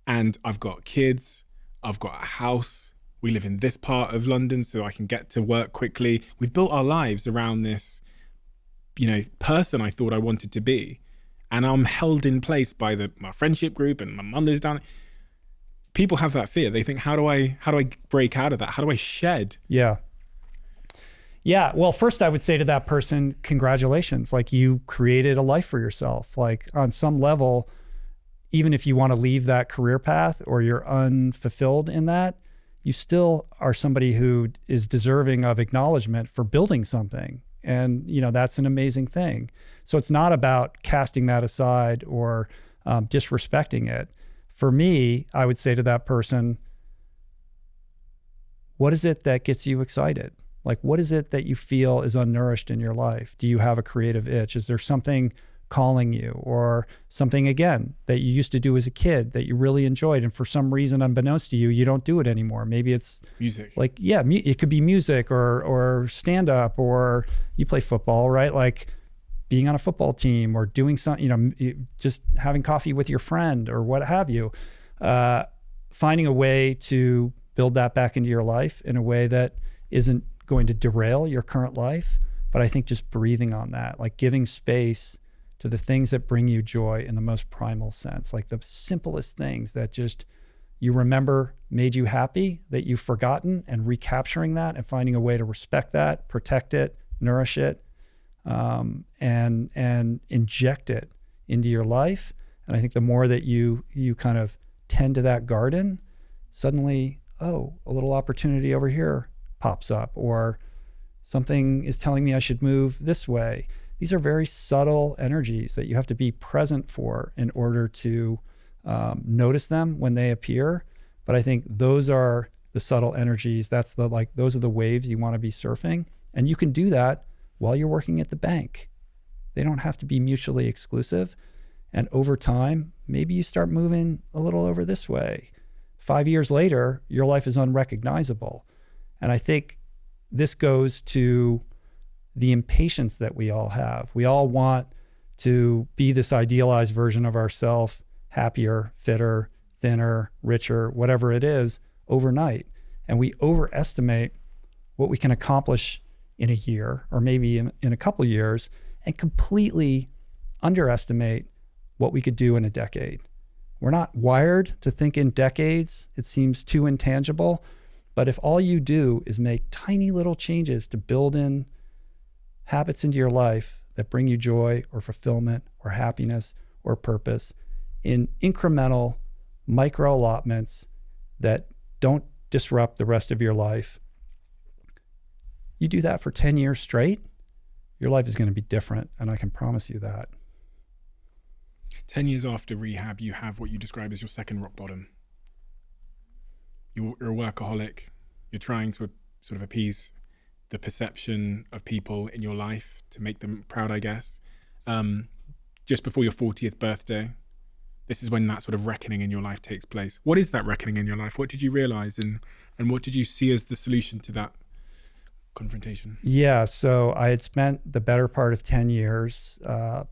and I've got kids. I've got a house. We live in this part of London so I can get to work quickly. We've built our lives around this, person I thought I wanted to be. And I'm held in place by my friendship group and my mum lives down. People have that fear. They think, how do I break out of that? How do I shed? Yeah. Yeah. Well, first I would say to that person, congratulations. Like, you created a life for yourself. Like, on some level, even if you want to leave that career path or you're unfulfilled in that, you still are somebody who is deserving of acknowledgement for building something. And, that's an amazing thing. So it's not about casting that aside or disrespecting it. For me, I would say to that person, what is it that gets you excited? Like, what is it that you feel is unnourished in your life? Do you have a creative itch? Is there something calling you, or something, again, that you used to do as a kid that you really enjoyed, and for some reason, unbeknownst to you, you don't do it anymore? Maybe it's music. Like, yeah, it could be music or stand up, or you play football, right? Like being on a football team, or doing something, just having coffee with your friend or what have you. Finding a way to build that back into your life in a way that isn't going to derail your current life. But I think just breathing on that, like giving space to the things that bring you joy in the most primal sense, like the simplest things that just you remember made you happy, that you've forgotten, and recapturing that and finding a way to respect that, protect it, nourish it, and inject it into your life. And I think the more that you kind of tend to that garden, suddenly, a little opportunity over here pops up, or something is telling me I should move this way. These are very subtle energies that you have to be present for in order to notice them when they appear. But I think those are the subtle energies. Those are the waves you want to be surfing. And you can do that while you're working at the bank. They don't have to be mutually exclusive. And over time, maybe you start moving a little over this way. 5 years later, your life is unrecognizable. And I think this goes to the impatience that we all have. We all want to be this idealized version of ourselves, happier, fitter, thinner, richer, whatever it is, overnight. And we overestimate what we can accomplish in a year, or maybe in a couple years, and completely underestimate what we could do in a decade. We're not wired to think in decades. It seems too intangible. But if all you do is make tiny little changes to build in habits into your life that bring you joy or fulfillment or happiness or purpose in incremental micro allotments that don't disrupt the rest of your life, you do that for 10 years straight, your life is going to be different. And I can promise you that. 10 years after rehab, you have what you describe as your second rock bottom. You're a workaholic. You're trying to sort of appease the perception of people in your life to make them proud, I guess. Just before your 40th birthday, this is when that sort of reckoning in your life takes place. What is that reckoning in your life? What did you realize, and what did you see as the solution to that confrontation? Yeah, so I had spent the better part of 10 years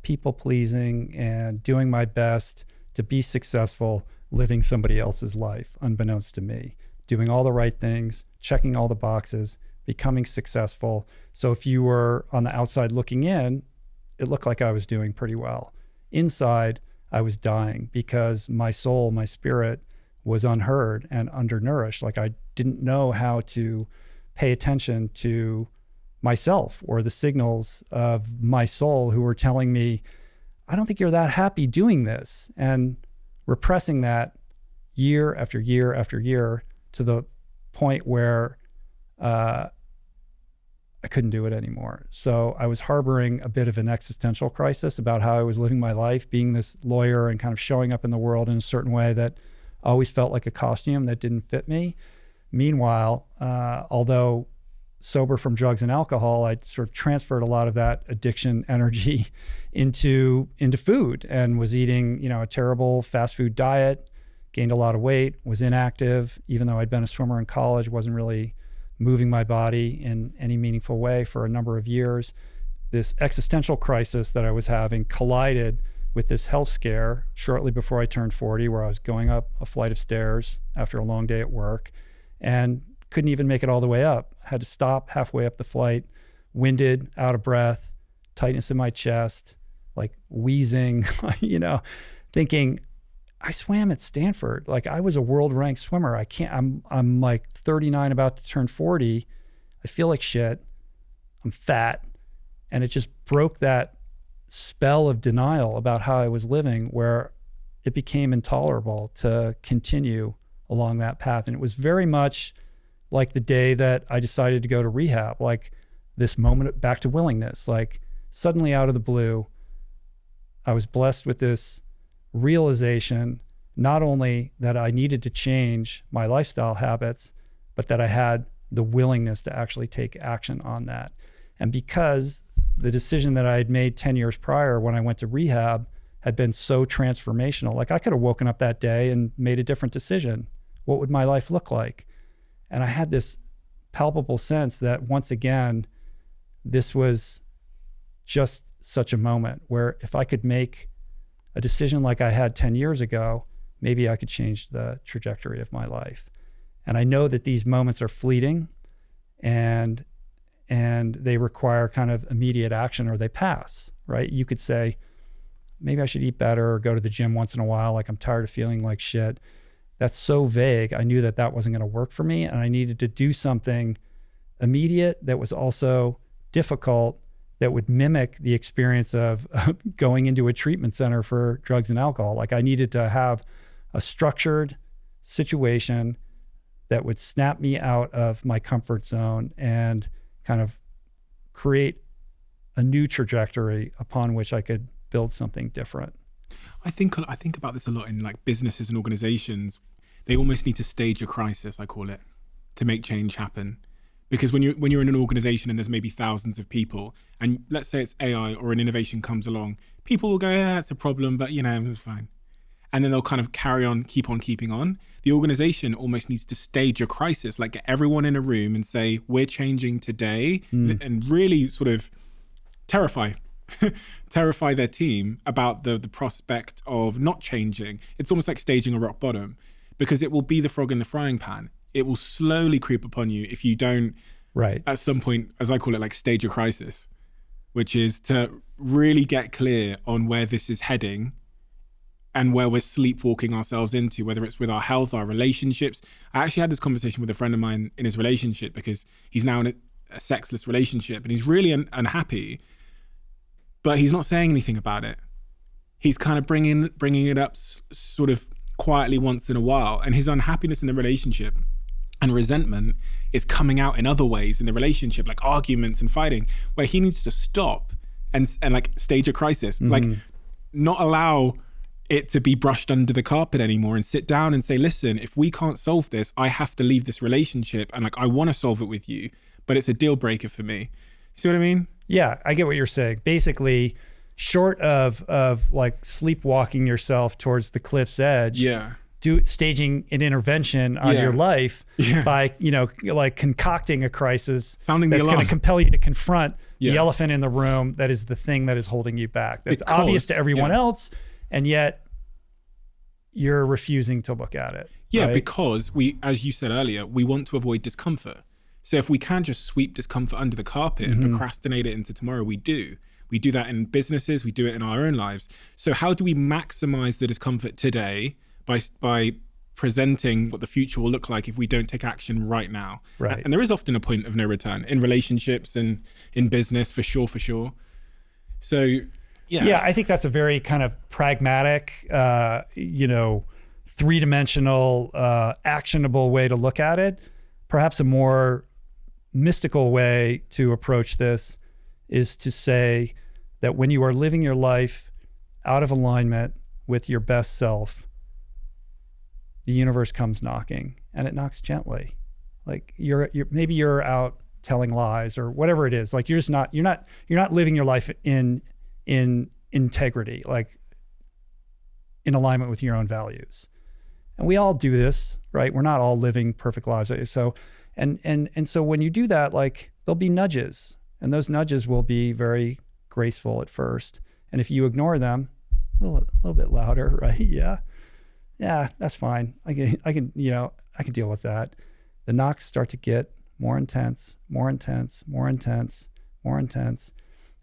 people pleasing and doing my best to be successful, living somebody else's life, unbeknownst to me, doing all the right things, checking all the boxes, becoming successful. So if you were on the outside looking in, it looked like I was doing pretty well. Inside, I was dying because my soul, my spirit was unheard and undernourished. Like, I didn't know how to pay attention to myself or the signals of my soul who were telling me, I don't think you're that happy doing this, and repressing that year after year after year to the point where I couldn't do it anymore. So I was harboring a bit of an existential crisis about how I was living my life, being this lawyer and kind of showing up in the world in a certain way that always felt like a costume that didn't fit me. Meanwhile, although sober from drugs and alcohol, I sort of transferred a lot of that addiction energy into food, and was eating, a terrible fast food diet, gained a lot of weight, was inactive, even though I'd been a swimmer in college, wasn't really moving my body in any meaningful way for a number of years. This existential crisis that I was having collided with this health scare shortly before I turned 40, where I was going up a flight of stairs after a long day at work and couldn't even make it all the way up. Had to stop halfway up the flight, winded, out of breath, tightness in my chest, like wheezing, thinking, I swam at Stanford. Like, I was a world ranked swimmer. I'm like 39, about to turn 40. I feel like shit. I'm fat. And it just broke that spell of denial about how I was living, where it became intolerable to continue along that path. And it was very much like the day that I decided to go to rehab, like this moment back to willingness. Like, suddenly out of the blue, I was blessed with this realization, not only that I needed to change my lifestyle habits, but that I had the willingness to actually take action on that. And because the decision that I had made 10 years prior when I went to rehab had been so transformational, like, I could have woken up that day and made a different decision. What would my life look like? And I had this palpable sense that, once again, this was just such a moment where if I could make a decision like I had 10 years ago, maybe I could change the trajectory of my life. And I know that these moments are fleeting and they require kind of immediate action, or they pass, right? You could say, maybe I should eat better or go to the gym once in a while. Like, I'm tired of feeling like shit. That's so vague. I knew that that wasn't going to work for me, and I needed to do something immediate that was also difficult, that would mimic the experience of going into a treatment center for drugs and alcohol. Like, I needed to have a structured situation that would snap me out of my comfort zone and kind of create a new trajectory upon which I could build something different. I think about this a lot in like businesses and organizations. They almost need to stage a crisis, I call it, to make change happen. Because when you're in an organization and there's maybe thousands of people, and let's say it's AI or an innovation comes along, people will go, yeah, it's a problem, but it's fine. And then they'll kind of carry on, keep on keeping on. The organization almost needs to stage a crisis, like get everyone in a room and say, we're changing today, and really sort of terrify their team about the prospect of not changing. It's almost like staging a rock bottom, because it will be the frog in the frying pan. It will slowly creep upon you if you don't, right, at some point, as I call it, like stage a crisis, which is to really get clear on where this is heading and where we're sleepwalking ourselves into, whether it's with our health, our relationships. I actually had this conversation with a friend of mine in his relationship, because he's now in a sexless relationship and he's really unhappy, but he's not saying anything about it. He's kind of bringing it up sort of quietly once in a while, and his unhappiness in the relationship and resentment is coming out in other ways in the relationship, like arguments and fighting, where he needs to stop and like stage a crisis, like not allow it to be brushed under the carpet anymore, and sit down and say, listen, if we can't solve this, I have to leave this relationship, and like I want to solve it with you, but it's a deal breaker for me. See what I mean? Yeah, I get what you're saying. Basically, short of like sleepwalking yourself towards the cliff's edge, staging an intervention on your life by, like concocting a crisis sounding that's going to compel you to confront the Yeah. elephant in the room that is the thing that is holding you back. That's Because- obvious to everyone yeah. else, and yet you're refusing to look at it. Yeah, right? because we, as you said earlier, we want to avoid discomfort. So if we can just sweep discomfort under the carpet and procrastinate it into tomorrow, we do. We do that in businesses, we do it in our own lives. So how do we maximize the discomfort today by presenting what the future will look like if we don't take action right now? Right. And there is often a point of no return in relationships and in business, for sure. So Yeah, I think that's a very kind of pragmatic, three-dimensional, actionable way to look at it. Perhaps a more mystical way to approach this is to say that when you are living your life out of alignment with your best self, the universe comes knocking, and it knocks gently. Like maybe you're out telling lies or whatever it is. Like you're not living your life in integrity, like in alignment with your own values. And we all do this, right? We're not all living perfect lives. So, and so when you do that, like there'll be nudges, and those nudges will be very graceful at first. And if you ignore them, a little bit louder, right? Yeah, that's fine. I can deal with that. The knocks start to get more intense, more intense, more intense, more intense.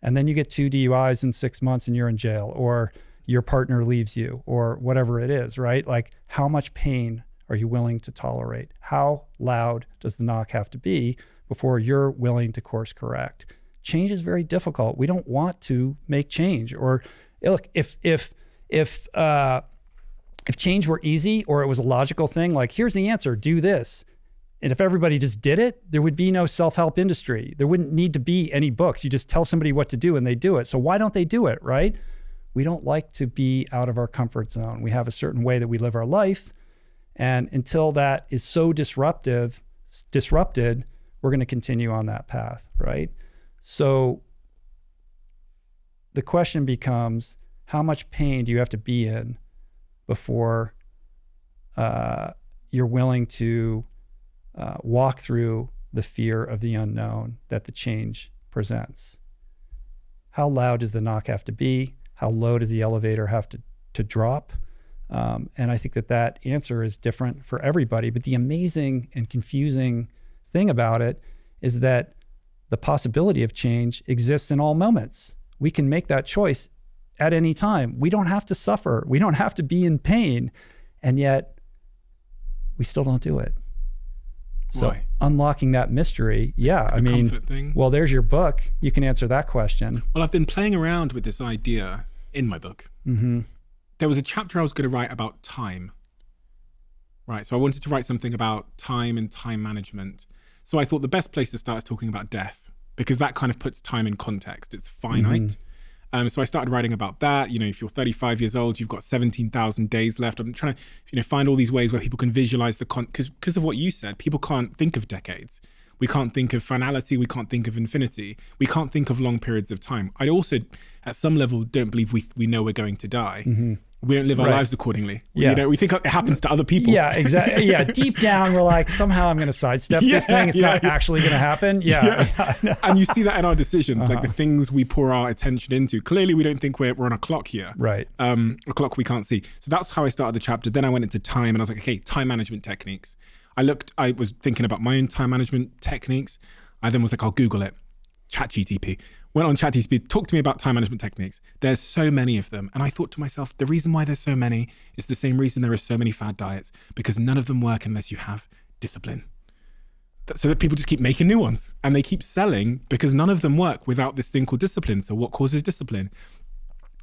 And then you get 2 DUIs in 6 months and you're in jail, or your partner leaves you, or whatever it is, right? Like, how much pain are you willing to tolerate? How loud does the knock have to be before you're willing to course correct? Change is very difficult. We don't want to make change. Or look, if change were easy, or it was a logical thing, like here's the answer, do this. And if everybody just did it, there would be no self-help industry. There wouldn't need to be any books. You just tell somebody what to do and they do it. So why don't they do it, right? We don't like to be out of our comfort zone. We have a certain way that we live our life. And until that is so disrupted, we're going to continue on that path, right? So the question becomes, how much pain do you have to be in before you're willing to walk through the fear of the unknown that the change presents? How loud does the knock have to be? How low does the elevator have to drop? And I think that answer is different for everybody. But the amazing and confusing thing about it is that the possibility of change exists in all moments. We can make that choice at any time. We don't have to suffer. We don't have to be in pain. And yet we still don't do it. So Why? Unlocking that mystery, comfort thing. Well, there's your book. You can answer that question. Well, I've been playing around with this idea in my book. Mm-hmm. There was a chapter I was going to write about time. Right, so I wanted to write something about time and time management. So I thought the best place to start is talking about death, because that kind of puts time in context. It's finite. So I started writing about that. If you're 35 years old, you've got 17,000 days left. I'm trying to, find all these ways where people can visualize because of what you said, people can't think of decades. We can't think of finality. We can't think of infinity. We can't think of long periods of time. I also, at some level, don't believe we know we're going to die. Mm-hmm. We don't live our lives accordingly. Yeah. We think it happens to other people. Yeah, exactly. Yeah, deep down, we're like, somehow I'm going to sidestep this thing. It's not actually going to happen. Yeah. And you see that in our decisions, like the things we pour our attention into. Clearly, we don't think we're on a clock here. Right. A clock we can't see. So that's how I started the chapter. Then I went into time and I was like, okay, time management techniques. I was thinking about my own time management techniques. I then was like, I'll Google it. ChatGTP. Went on ChatGTP, talked to me about time management techniques. There's so many of them. And I thought to myself, the reason why there's so many is the same reason there are so many fad diets, because none of them work unless you have discipline. So that people just keep making new ones and they keep selling because none of them work without this thing called discipline. So what causes discipline?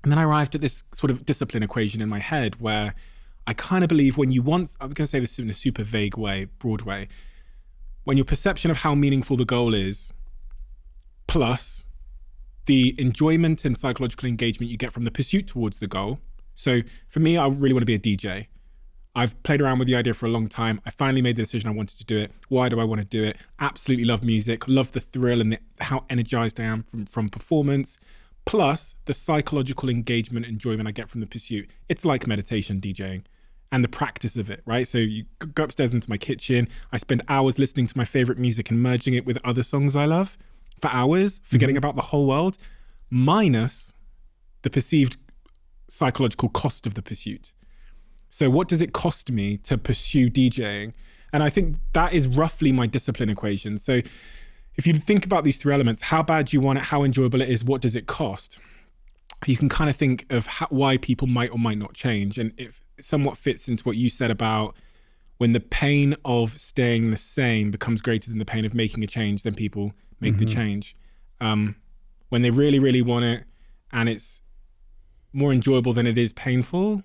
And then I arrived at this sort of discipline equation in my head where I kind of believe I'm going to say this in a super vague way, broad way, when your perception of how meaningful the goal is, plus the enjoyment and psychological engagement you get from the pursuit towards the goal. So for me, I really want to be a DJ. I've played around with the idea for a long time. I finally made the decision I wanted to do it. Why do I want to do it? Absolutely love music, love the thrill and how energized I am from performance, plus the psychological engagement and enjoyment I get from the pursuit. It's like meditation, DJing, and the practice of it, right? So you go upstairs into my kitchen. I spend hours listening to my favorite music and merging it with other songs I love for hours, forgetting about the whole world, minus the perceived psychological cost of the pursuit. So what does it cost me to pursue DJing? And I think that is roughly my discipline equation. So if you think about these three elements, how bad do you want it, how enjoyable it is, what does it cost? You can kind of think of why people might or might not change. And it somewhat fits into what you said about when the pain of staying the same becomes greater than the pain of making a change, then people make the change. When they really, really want it and it's more enjoyable than it is painful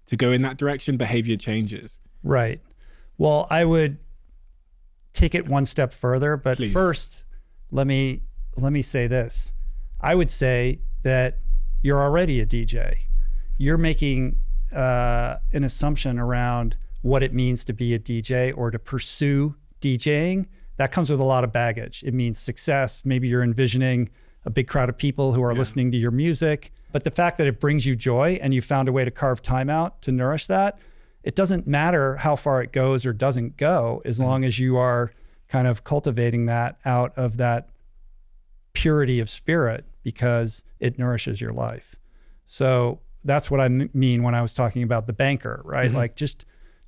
to go in that direction, behavior changes. Right. Well, I would take it one step further, but Please. First, let me say this. I would say that you're already a DJ. You're making an assumption around what it means to be a DJ or to pursue DJing. That comes with a lot of baggage. It means success. Maybe you're envisioning a big crowd of people who are listening to your music. But the fact that it brings you joy and you found a way to carve time out to nourish that, it doesn't matter how far it goes or doesn't go, as long as you are kind of cultivating that out of that purity of spirit, because it nourishes your life. So that's what I mean when I was talking about the banker, right? Like, just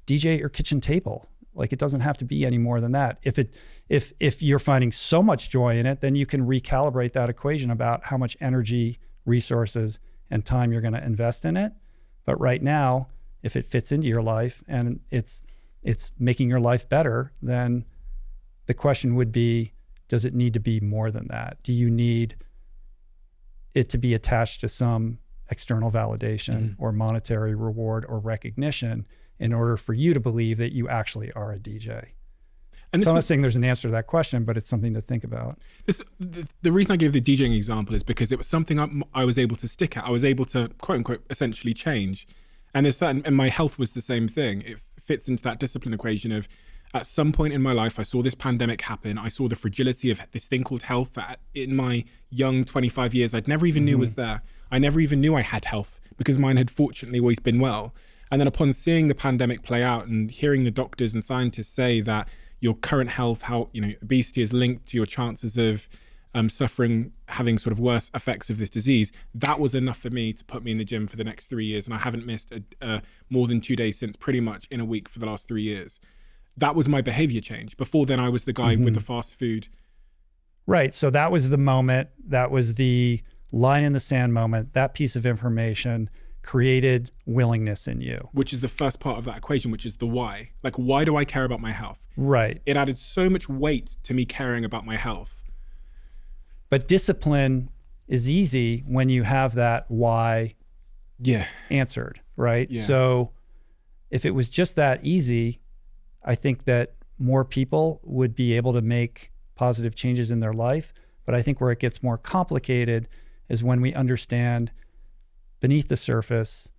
DJ at your kitchen table. Like, it doesn't have to be any more than that. If you're finding so much joy in it, then you can recalibrate that equation about how much energy, resources, and time you're going to invest in it. But right now, if it fits into your life and it's making your life better, then the question would be, does it need to be more than that? Do you need it to be attached to some external validation or monetary reward or recognition in order for you to believe that you actually are a DJ? And so I'm not saying there's an answer to that question, but it's something to think about. The reason I gave the DJing example is because it was something I was able to stick at. I was able to, quote unquote, essentially change. And and my health was the same thing. It fits into that discipline equation of, at some point in my life, I saw this pandemic happen. I saw the fragility of this thing called health that in my young 25 years, I'd never even knew was there. I never even knew I had health, because mine had fortunately always been well. And then upon seeing the pandemic play out and hearing the doctors and scientists say that your current health, how, obesity is linked to your chances of suffering, having sort of worse effects of this disease, that was enough for me to put me in the gym for the next 3 years. And I haven't missed more than 2 days since, pretty much in a week for the last 3 years. That was my behavior change. Before then, I was the guy with the fast food. Right. So that was the moment. That was the line in the sand moment. That piece of information created willingness in you. Which is the first part of that equation, which is the why. Like, why do I care about my health? Right. It added so much weight to me caring about my health. But discipline is easy when you have that why answered, right? Yeah. So if it was just that easy, I think that more people would be able to make positive changes in their life. But I think where it gets more complicated is when we understand beneath the surface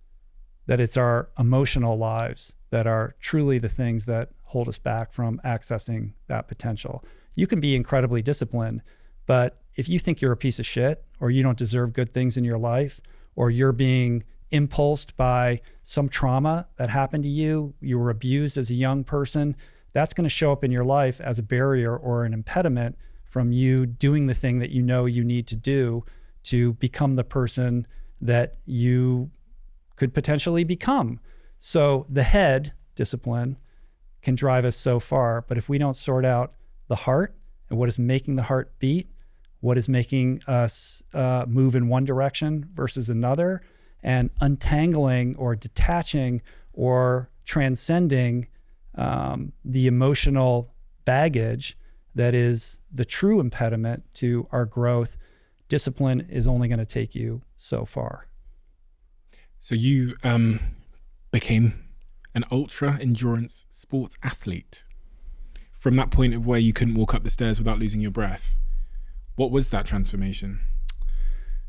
that it's our emotional lives that are truly the things that hold us back from accessing that potential. You can be incredibly disciplined, but if you think you're a piece of shit, or you don't deserve good things in your life, or you're being impulsed by some trauma that happened to you, you were abused as a young person, that's going to show up in your life as a barrier or an impediment from you doing the thing that you know you need to do to become the person that you could potentially become. So the head discipline can drive us so far, but if we don't sort out the heart and what is making the heart beat, what is making us move in one direction versus another, and untangling or detaching or transcending the emotional baggage that is the true impediment to our growth, discipline is only going to take you so far. So you became an ultra endurance sports athlete. From that point of where you couldn't walk up the stairs without losing your breath, what was that transformation?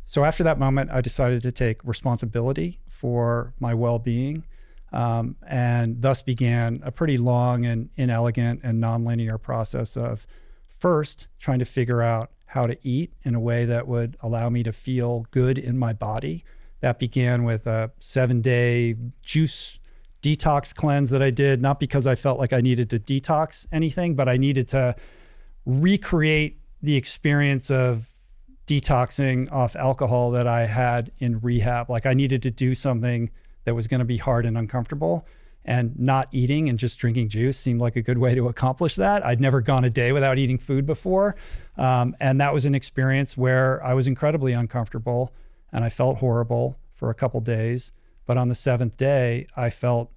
So after that moment, I decided to take responsibility for my well-being, and thus began a pretty long and inelegant and nonlinear process of first trying to figure out how to eat in a way that would allow me to feel good in my body. That began with a 7-day juice detox cleanse that I did, not because I felt like I needed to detox anything, but I needed to recreate the experience of detoxing off alcohol that I had in rehab. Like, I needed to do something that was going to be hard and uncomfortable, and not eating and just drinking juice seemed like a good way to accomplish that. I'd never gone a day without eating food before. And that was an experience where I was incredibly uncomfortable and I felt horrible for a couple days. But on the 7th day, I felt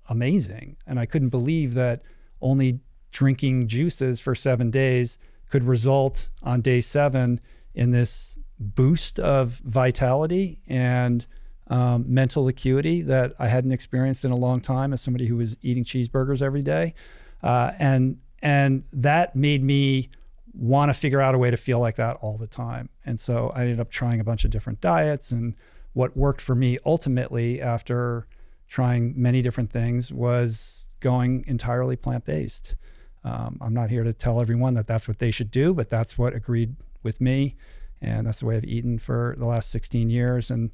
amazing. And I couldn't believe that only drinking juices for 7 days could result on day 7 in this boost of vitality and mental acuity that I hadn't experienced in a long time as somebody who was eating cheeseburgers every day. And that made me want to figure out a way to feel like that all the time. And so I ended up trying a bunch of different diets, and what worked for me ultimately after trying many different things was going entirely plant-based. I'm not here to tell everyone that that's what they should do, but that's what agreed with me. And that's the way I've eaten for the last 16 years. And,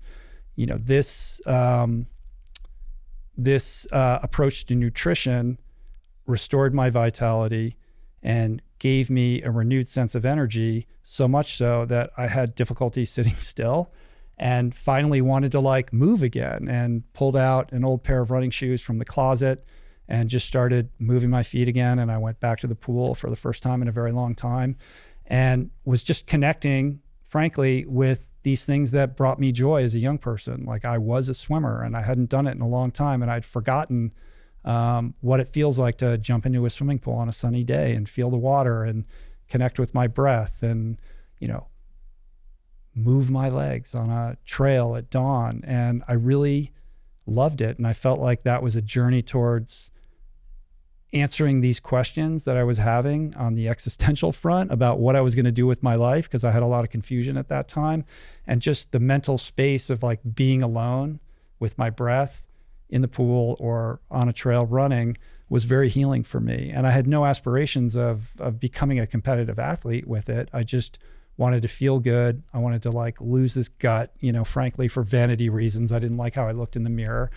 you know, this this approach to nutrition restored my vitality and gave me a renewed sense of energy, so much so that I had difficulty sitting still and finally wanted to like move again, and pulled out an old pair of running shoes from the closet and just started moving my feet again. And I went back to the pool for the first time in a very long time and was just connecting, frankly, with these things that brought me joy as a young person. Like, I was a swimmer and I hadn't done it in a long time, and I'd forgotten what it feels like to jump into a swimming pool on a sunny day and feel the water and connect with my breath and, you know, move my legs on a trail at dawn. And I really loved it. And I felt like that was a journey towards answering these questions that I was having on the existential front about what I was going to do with my life, because I had a lot of confusion at that time. And just the mental space of like being alone with my breath in the pool or on a trail running was very healing for me. And I had no aspirations of becoming a competitive athlete with it. I just wanted to feel good. I wanted to like lose this gut, you know, frankly, for vanity reasons. I didn't like how I looked in the mirror.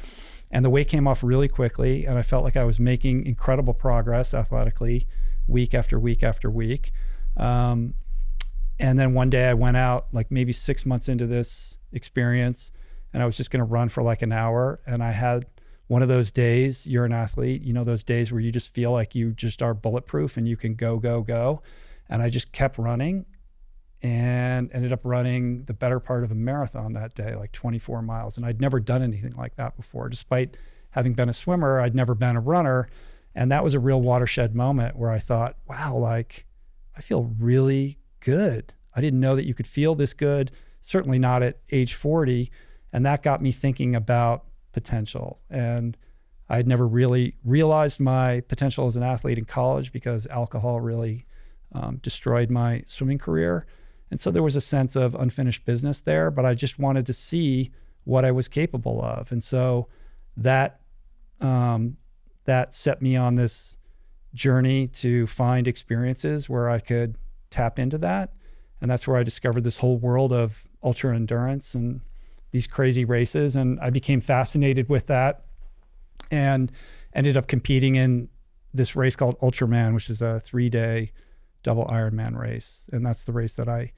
And the weight came off really quickly, and I felt like I was making incredible progress athletically week after week after week. And then one day I went out, like maybe 6 months into this experience, and I was just going to run for like an hour. And I had one of those days, you're an athlete, you know, those days where you just feel like you just are bulletproof and you can go, go, go. And I just kept running and ended up running the better part of a marathon that day, like 24 miles. And I'd never done anything like that before. Despite having been a swimmer, I'd never been a runner. And that was a real watershed moment where I thought, wow, like I feel really good. I didn't know that you could feel this good, certainly not at age 40. And that got me thinking about potential. And I had never really realized my potential as an athlete in college because alcohol really destroyed my swimming career. And so there was a sense of unfinished business there, but I just wanted to see what I was capable of. And so that set me on this journey to find experiences where I could tap into that. And that's where I discovered this whole world of ultra endurance and these crazy races. And I became fascinated with that and ended up competing in this race called Ultraman, which is a 3-day double Ironman race. And that's the race that I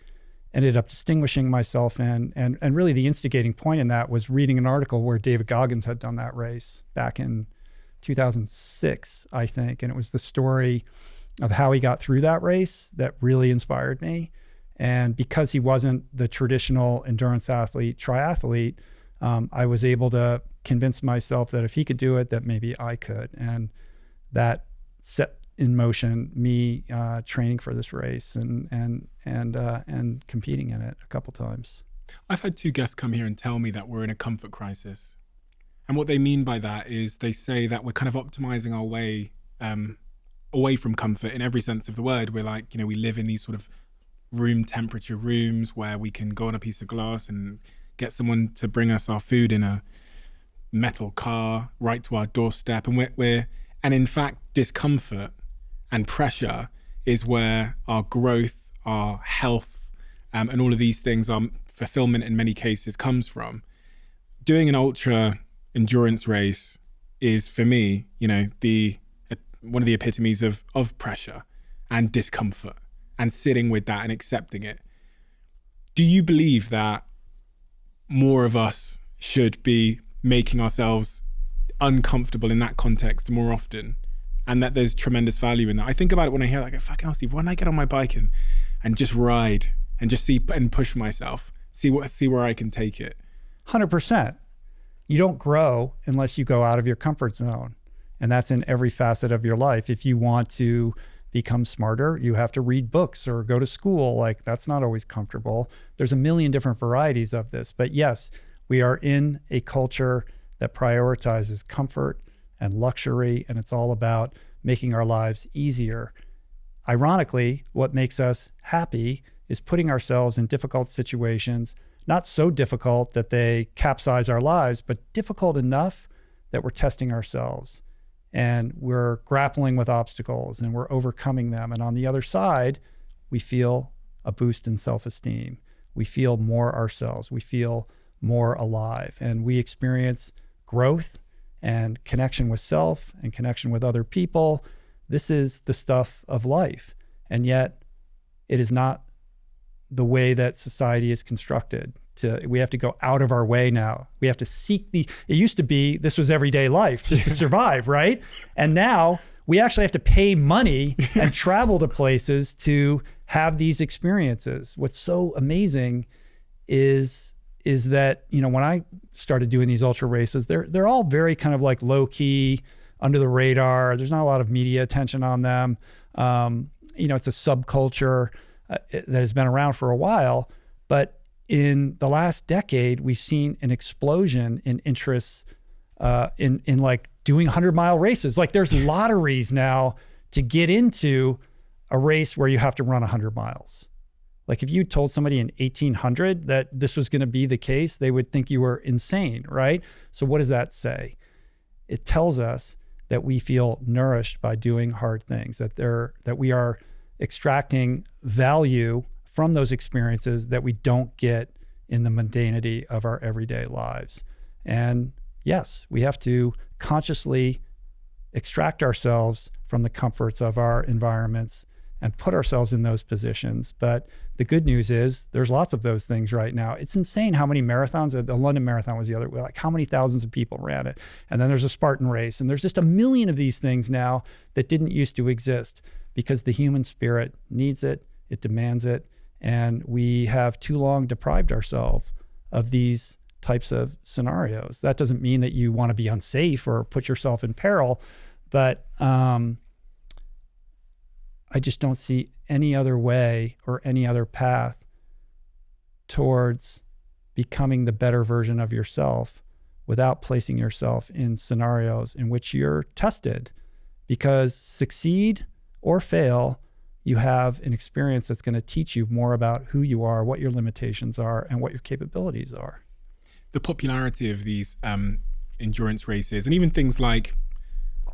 ended up distinguishing myself in. And really the instigating point in that was reading an article where David Goggins had done that race back in 2006, I think. And it was the story of how he got through that race that really inspired me. And because he wasn't the traditional endurance athlete, triathlete, I was able to convince myself that if he could do it, that maybe I could. And that set in motion me training for this race and competing in it a couple times. I've had 2 guests come here and tell me that we're in a comfort crisis. And what they mean by that is they say that we're kind of optimizing our way away from comfort in every sense of the word. We're like, you know, we live in these sort of room temperature rooms where we can go on a piece of glass and get someone to bring us our food in a metal car right to our doorstep. And and in fact, discomfort and pressure is where our growth, our health, and all of these things, our fulfillment in many cases comes from. Doing an ultra endurance race is, for me, you know, one of the epitomes of pressure and discomfort and sitting with that and accepting it. Do you believe that more of us should be making ourselves uncomfortable in that context more often, and that there's tremendous value in that? I think about it when I hear like, fucking hell, Steve, why don't I get on my bike and just ride and just see and push myself, see where I can take it? 100%. You don't grow unless you go out of your comfort zone. And that's in every facet of your life. If you want to become smarter, you have to read books or go to school. Like, that's not always comfortable. There's a million different varieties of this. But yes, we are in a culture that prioritizes comfort and luxury, and it's all about making our lives easier. Ironically, what makes us happy is putting ourselves in difficult situations, not so difficult that they capsize our lives, but difficult enough that we're testing ourselves and we're grappling with obstacles and we're overcoming them. And on the other side, we feel a boost in self-esteem. We feel more ourselves. We feel more alive, and we experience growth and connection with self and connection with other people. This is the stuff of life. And yet it is not the way that society is constructed. We have to go out of our way now. We have to seek it used to be, this was everyday life just to survive, right? And now we actually have to pay money and travel to places to have these experiences. What's so amazing is that, when I started doing these ultra races, they're all very kind of like low key, under the radar. There's not a lot of media attention on them. It's a subculture that has been around for a while, but in the last decade, we've seen an explosion in interests in like doing 100-mile races. Like there's lotteries now to get into a race where you have to run 100 miles. Like if you told somebody in 1800 that this was going to be the case, they would think you were insane, right? So what does that say? It tells us that we feel nourished by doing hard things, that we are extracting value from those experiences that we don't get in the mundanity of our everyday lives. And yes, we have to consciously extract ourselves from the comforts of our environments and put ourselves in those positions. But the good news is there's lots of those things right now. It's insane how many marathons, the London Marathon was the other, like how many thousands of people ran it. And then there's a Spartan race. And there's just a million of these things now that didn't used to exist because the human spirit needs it, it demands it. And we have too long deprived ourselves of these types of scenarios. That doesn't mean that you want to be unsafe or put yourself in peril, but I just don't see any other way or any other path towards becoming the better version of yourself without placing yourself in scenarios in which you're tested. Because succeed or fail, you have an experience that's going to teach you more about who you are, what your limitations are, and what your capabilities are. The popularity of these endurance races, and even things like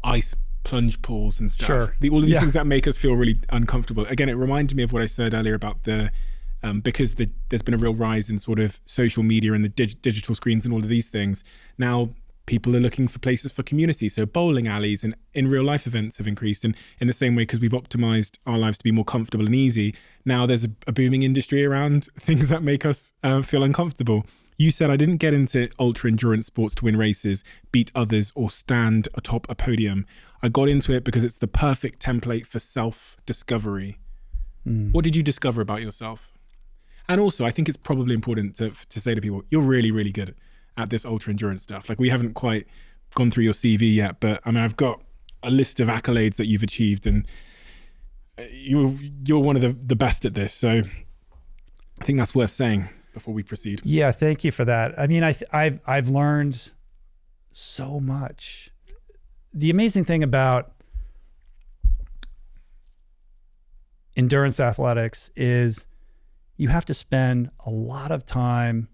ice plunge pools and stuff. Sure. All of these things that make us feel really uncomfortable. Again, it reminded me of what I said earlier about because there's been a real rise in sort of social media and the digital screens and all of these things. Now people are looking for places for community. So bowling alleys and in real life events have increased. And in the same way, because we've optimized our lives to be more comfortable and easy, now there's a booming industry around things that make us feel uncomfortable. You said, I didn't get into ultra endurance sports to win races, beat others, or stand atop a podium. I got into it because it's the perfect template for self-discovery. What did you discover about yourself? And also, I think it's probably important to say to people, you're really, really good at this ultra endurance stuff. Like, we haven't quite gone through your CV yet, but I mean, I've got a list of accolades that you've achieved, and you're one of the best at this. So I think that's worth saying before we proceed. Yeah, thank you for that. I mean, I've learned so much. The amazing thing about endurance athletics is you have to spend a lot of time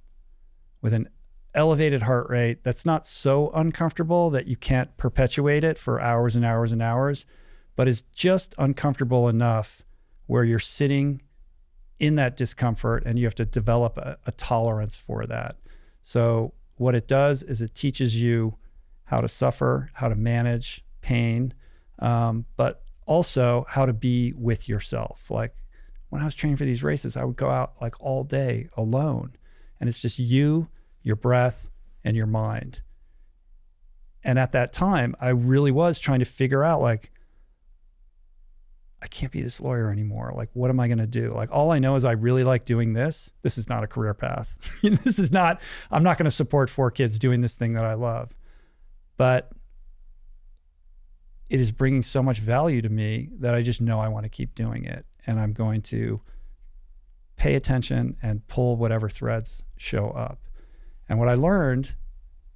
with an elevated heart rate that's not so uncomfortable that you can't perpetuate it for hours and hours and hours, but is just uncomfortable enough where you're sitting in that discomfort and you have to develop a tolerance for that. So what it does is it teaches you how to suffer, how to manage pain, but also how to be with yourself. Like when I was training for these races, I would go out like all day alone, and it's just you, your breath, and your mind. And at that time, I really was trying to figure out, like, I can't be this lawyer anymore. Like, what am I going to do? Like, all I know is I really like doing this. This is not a career path. I'm not going to support 4 kids doing this thing that I love. But it is bringing so much value to me that I just know I want to keep doing it. And I'm going to pay attention and pull whatever threads show up. And what I learned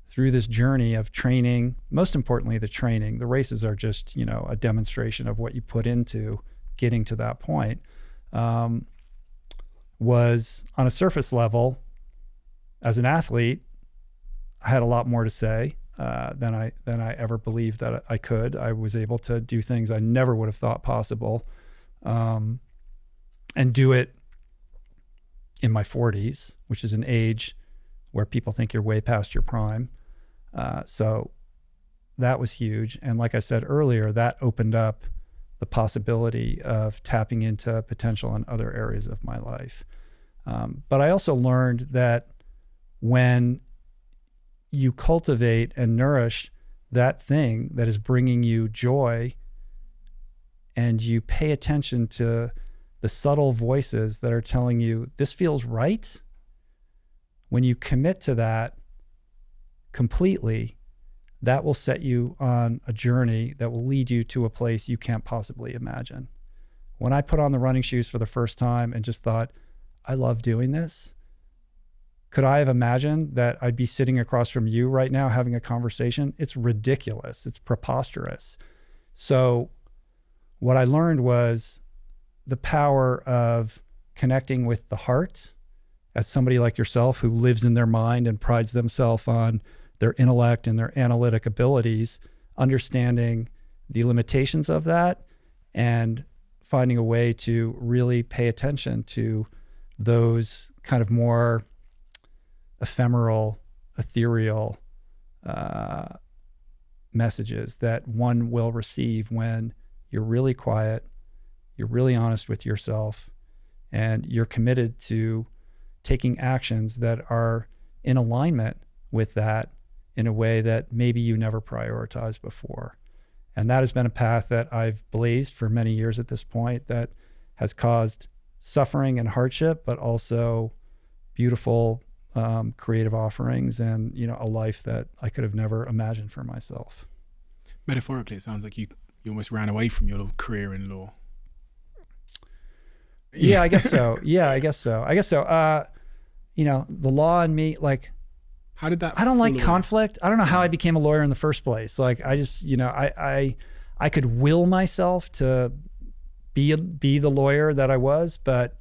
through this journey of training, most importantly, the races are just, a demonstration of what you put into getting to that point, was on a surface level, as an athlete, I had a lot more to say than I ever believed that I could. I was able to do things I never would have thought possible, and do it in my 40s, which is an age where people think you're way past your prime. So that was huge. And like I said earlier, that opened up the possibility of tapping into potential in other areas of my life. But I also learned that when you cultivate and nourish that thing that is bringing you joy, and you pay attention to the subtle voices that are telling you this feels right, when you commit to that completely, that will set you on a journey that will lead you to a place you can't possibly imagine. When I put on the running shoes for the first time and just thought, I love doing this, could I have imagined that I'd be sitting across from you right now having a conversation? It's ridiculous. It's preposterous. So what I learned was the power of connecting with the heart as somebody like yourself who lives in their mind and prides themselves on their intellect and their analytic abilities, understanding the limitations of that and finding a way to really pay attention to those kind of more ephemeral, ethereal messages that one will receive when you're really quiet, you're really honest with yourself, and you're committed to taking actions that are in alignment with that in a way that maybe you never prioritized before. And that has been a path that I've blazed for many years at this point that has caused suffering and hardship, but also beautiful creative offerings and, you know, a life that I could have never imagined for myself. Metaphorically, it sounds like you almost ran away from your career in law. Yeah, I guess so. You know, the law and me, like, how did that? I don't like away? conflict. I don't know how I became a lawyer in the first place. Like, I just, you know, I could will myself to be the lawyer that I was, but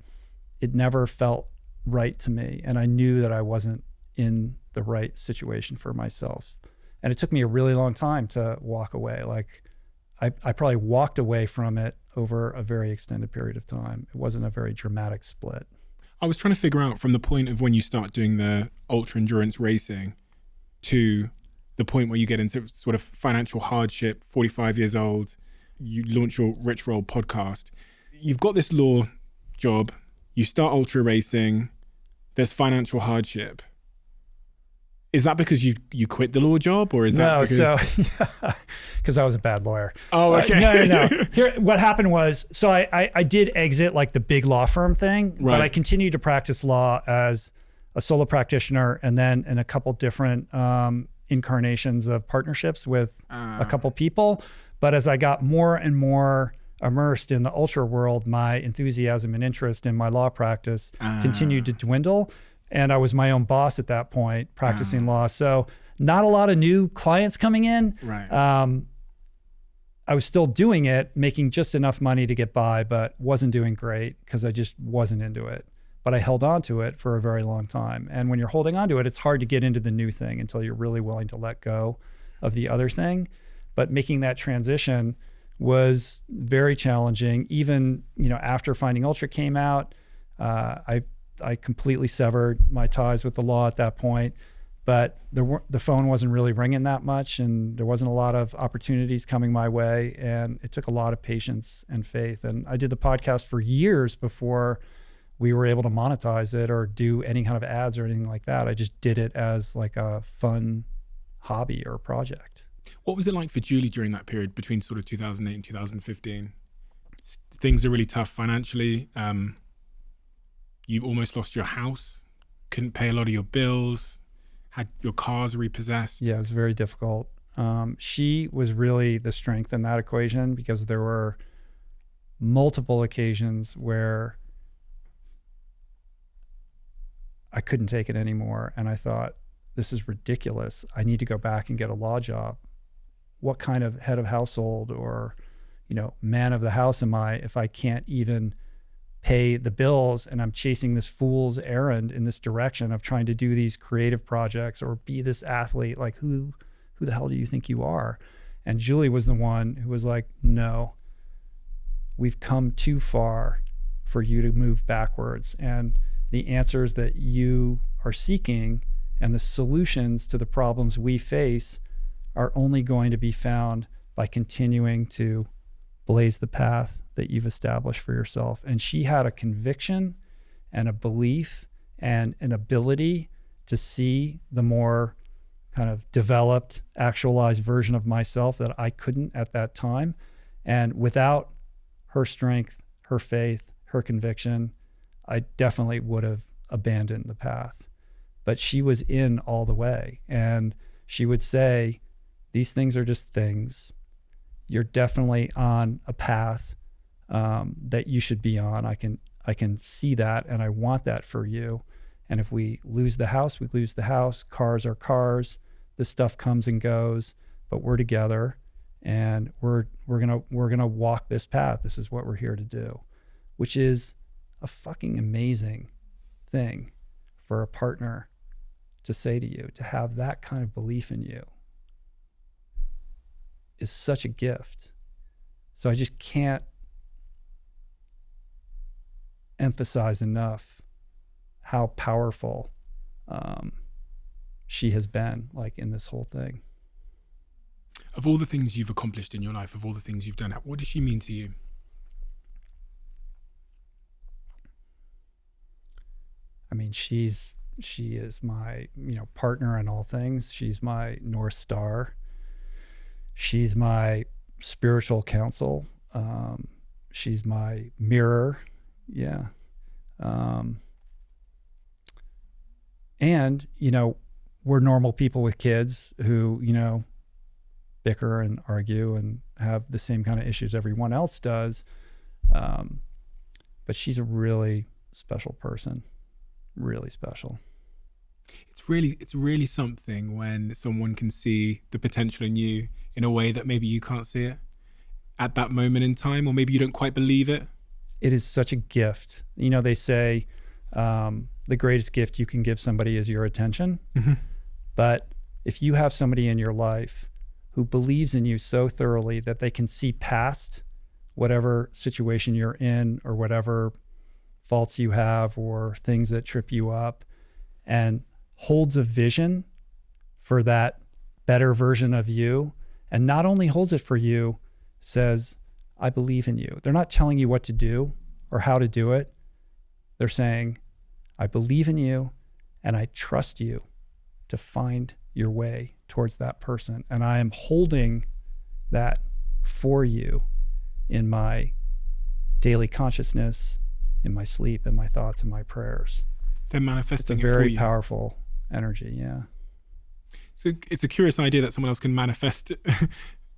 it never felt right to me. And I knew that I wasn't in the right situation for myself. And it took me a really long time to walk away. Like, I probably walked away from it over a very extended period of time. It wasn't a very dramatic split. I was trying to figure out from the point of when you start doing the ultra endurance racing to the point where you get into sort of financial hardship, 45 years old, you launch your Rich Roll podcast. You've got this law job, you start ultra racing, there's financial hardship. Is that because you quit the law job, or is that because I was a bad lawyer? Oh, okay. No. Here, what happened was, so I did exit like the big law firm thing, right. But I continued to practice law as a solo practitioner, and then in a couple different incarnations of partnerships with a couple people. But as I got more and more immersed in the ultra world, my enthusiasm and interest in my law practice continued to dwindle. And I was my own boss at that point, practicing law. So not a lot of new clients coming in. Right. I was still doing it, making just enough money to get by, but wasn't doing great because I just wasn't into it. But I held on to it for a very long time. And when you're holding on to it, it's hard to get into the new thing until you're really willing to let go of the other thing. But making that transition was very challenging. Even, you know, after Finding Ultra came out, I completely severed my ties with the law at that point, but the phone wasn't really ringing that much, and there wasn't a lot of opportunities coming my way, and it took a lot of patience and faith. And I did the podcast for years before we were able to monetize it or do any kind of ads or anything like that. I just did it as like a fun hobby or project. What was it like for Julie during that period between sort of 2008 and 2015? Things are really tough financially. You almost lost your house, couldn't pay a lot of your bills, had your cars repossessed. Yeah, it was very difficult. She was really the strength in that equation, because there were multiple occasions where I couldn't take it anymore. And I thought, this is ridiculous. I need to go back and get a law job. What kind of head of household or, you know, man of the house am I if I can't even pay the bills and I'm chasing this fool's errand in this direction of trying to do these creative projects or be this athlete? Like, who the hell do you think you are? And Julie was the one who was like, no, we've come too far for you to move backwards. And the answers that you are seeking and the solutions to the problems we face are only going to be found by continuing to blaze the path that you've established for yourself. And she had a conviction and a belief and an ability to see the more kind of developed, actualized version of myself that I couldn't at that time. And without her strength, her faith, her conviction, I definitely would have abandoned the path. But she was in all the way. And she would say, these things are just things. You're definitely on a path that you should be on. I can see that, and I want that for you. And if we lose the house, we lose the house. Cars are cars. This stuff comes and goes, but we're together, and we're gonna walk this path. This is what we're here to do, which is a fucking amazing thing for a partner to say to you. To have that kind of belief in you is such a gift. So I just can't emphasize enough how powerful she has been, like, in this whole thing. Of all the things you've accomplished in your life, of all the things you've done, what does she mean to you? I mean, she is my, partner in all things. She's my North Star. She's my spiritual counsel. She's my mirror. Yeah. And, we're normal people with kids who, bicker and argue and have the same kind of issues everyone else does. But she's a really special person, really special. It's really something when someone can see the potential in you in a way that maybe you can't see it at that moment in time, or maybe you don't quite believe it. It is such a gift. They say the greatest gift you can give somebody is your attention. Mm-hmm. But if you have somebody in your life who believes in you so thoroughly that they can see past whatever situation you're in or whatever faults you have or things that trip you up, and holds a vision for that better version of you, and not only holds it for you, says, I believe in you. They're not telling you what to do or how to do it. They're saying, I believe in you and I trust you to find your way towards that person. And I am holding that for you in my daily consciousness, in my sleep, in my thoughts, in my prayers. They're manifesting it for you. It's a very powerful energy, yeah. So it's a curious idea that someone else can manifest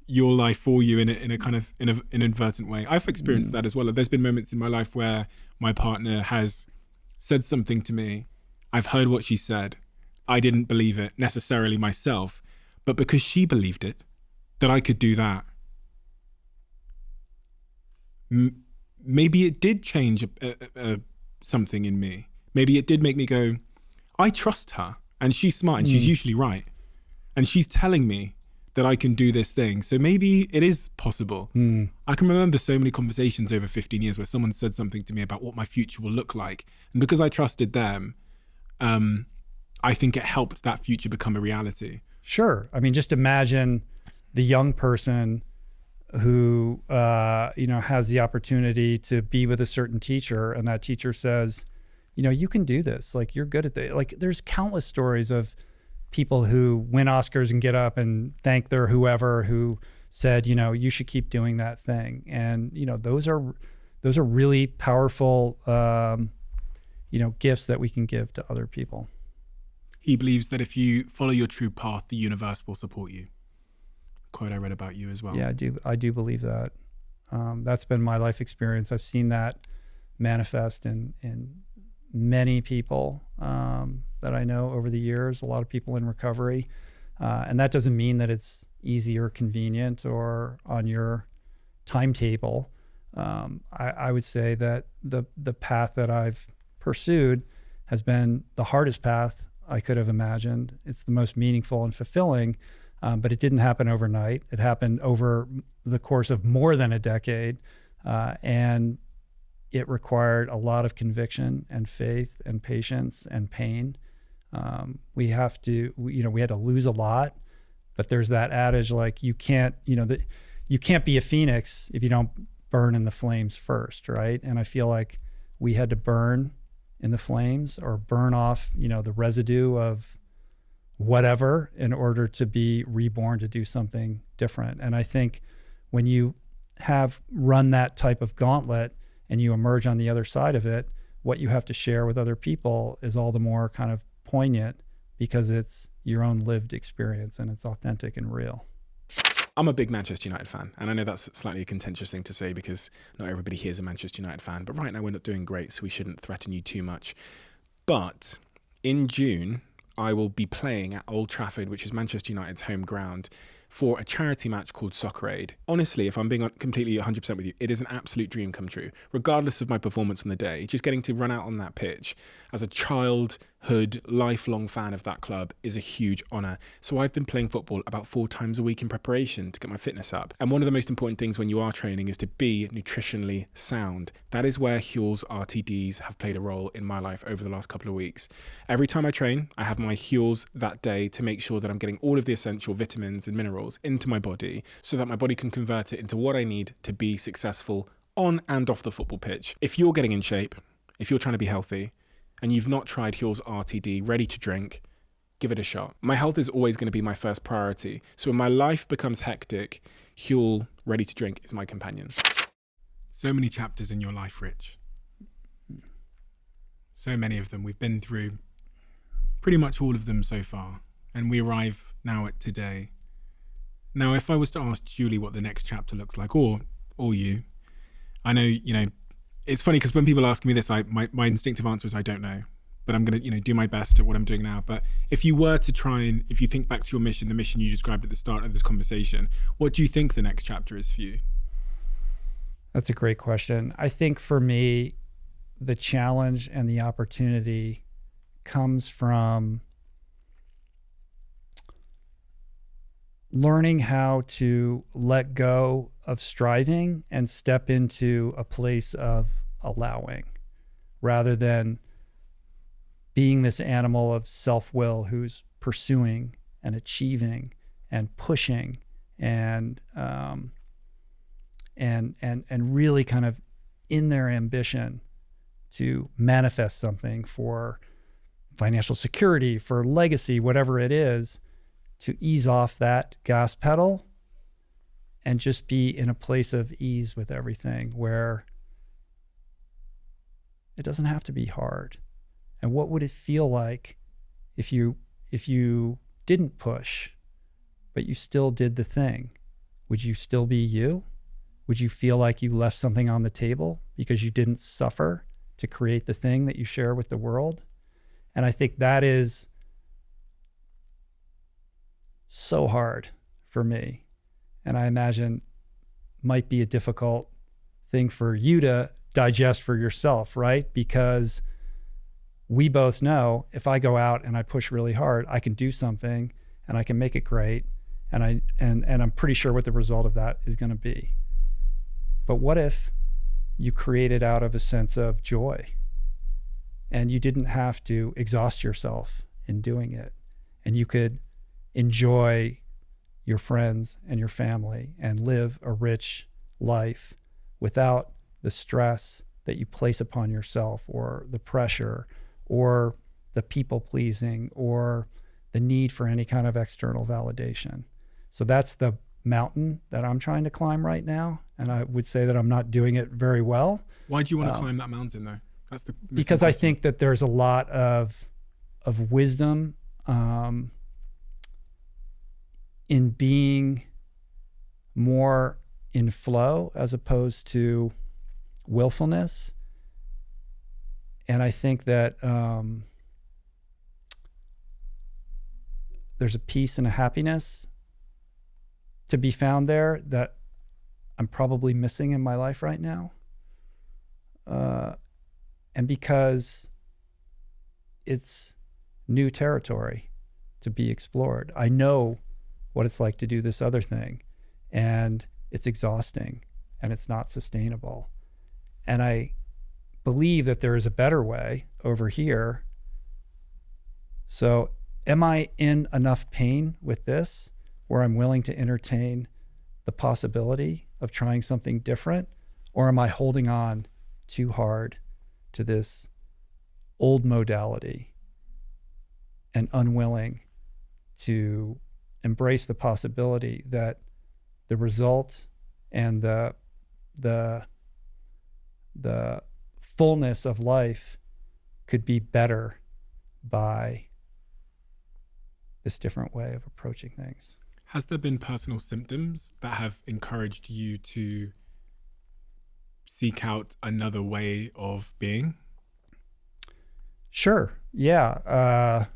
your life for you in a kind of in an inadvertent way. I've experienced that as well. There's been moments in my life where my partner has said something to me. I've heard what she said. I didn't believe it necessarily myself, but because she believed it, that I could do that. Maybe it did change something in me. Maybe it did make me go, I trust her, and she's smart, and she's usually right. And she's telling me that I can do this thing. So maybe it is possible. I can remember so many conversations over 15 years where someone said something to me about what my future will look like. And because I trusted them, I think it helped that future become a reality. Sure. I mean, just imagine the young person who, has the opportunity to be with a certain teacher, and that teacher says, you can do this. Like, you're good at it. Like, there's countless stories of people who win Oscars and get up and thank their whoever who said, you should keep doing that thing. And, those are really powerful, gifts that we can give to other people. He believes that if you follow your true path, the universe will support you. Quote I read about you as well. Yeah, I do believe that. That's been my life experience. I've seen that manifest in many people that I know over the years, a lot of people in recovery. And that doesn't mean that it's easy or convenient or on your timetable. I would say that the path that I've pursued has been the hardest path I could have imagined. It's the most meaningful and fulfilling, but it didn't happen overnight. It happened over the course of more than a decade. And it required a lot of conviction and faith and patience and pain. We had to lose a lot. But there's that adage, like, you can't be a phoenix if you don't burn in the flames first, right? And I feel like we had to burn in the flames or burn off, the residue of whatever in order to be reborn to do something different. And I think when you have run that type of gauntlet and you emerge on the other side of it, what you have to share with other people is all the more kind of poignant because it's your own lived experience and it's authentic and real. I'm a big Manchester United fan, and I know that's slightly a contentious thing to say because not everybody here is a Manchester United fan, but right now we're not doing great, so we shouldn't threaten you too much. But in June, I will be playing at Old Trafford, which is Manchester United's home ground, for a charity match called Soccer Aid. Honestly, if I'm being completely 100% with you, it is an absolute dream come true, regardless of my performance on the day. Just getting to run out on that pitch as a childhood, lifelong fan of that club is a huge honour. So I've been playing football about 4 times a week in preparation to get my fitness up. And one of the most important things when you are training is to be nutritionally sound. That is where Huel's RTDs have played a role in my life over the last couple of weeks. Every time I train, I have my Huel's that day to make sure that I'm getting all of the essential vitamins and minerals into my body so that my body can convert it into what I need to be successful on and off the football pitch. If you're getting in shape, if you're trying to be healthy, and you've not tried Huel's RTD ready to drink, give it a shot. My health is always going to be my first priority. So when my life becomes hectic, Huel ready to drink is my companion. So many chapters in your life, Rich. So many of them. We've been through pretty much all of them so far. And we arrive now at today. Now, if I was to ask Julie what the next chapter looks like, or you, I know, it's funny because when people ask me this, my instinctive answer is I don't know, but I'm going to, do my best at what I'm doing now. But if you were to try and, if you think back to your mission, the mission you described at the start of this conversation, what do you think the next chapter is for you? That's a great question. I think for me, the challenge and the opportunity comes from learning how to let go of striving and step into a place of allowing rather than being this animal of self-will who's pursuing and achieving and pushing and really kind of in their ambition to manifest something for financial security, for legacy, whatever it is, to ease off that gas pedal and just be in a place of ease with everything where it doesn't have to be hard. And what would it feel like if you didn't push, but you still did the thing? Would you still be you? Would you feel like you left something on the table because you didn't suffer to create the thing that you share with the world? And I think that is so hard for me. And I imagine might be a difficult thing for you to digest for yourself, right? Because we both know if I go out and I push really hard, I can do something and I can make it great. And I'm pretty sure what the result of that is going to be. But what if you create it out of a sense of joy and you didn't have to exhaust yourself in doing it, and you could enjoy your friends and your family and live a rich life without the stress that you place upon yourself or the pressure or the people pleasing or the need for any kind of external validation. So that's the mountain that I'm trying to climb right now. And I would say that I'm not doing it very well. Why do you want to climb that mountain though? That's the because question. I think that there's a lot of wisdom in being more in flow as opposed to willfulness. And I think that there's a peace and a happiness to be found there that I'm probably missing in my life right now. And because it's new territory to be explored. I know what it's like to do this other thing, and it's exhausting and it's not sustainable. And I believe that there is a better way over here. So am I in enough pain with this where I'm willing to entertain the possibility of trying something different? Or am I holding on too hard to this old modality and unwilling to embrace the possibility that the result and the fullness of life could be better by this different way of approaching things? Has there been personal symptoms that have encouraged you to seek out another way of being? Sure. Yeah.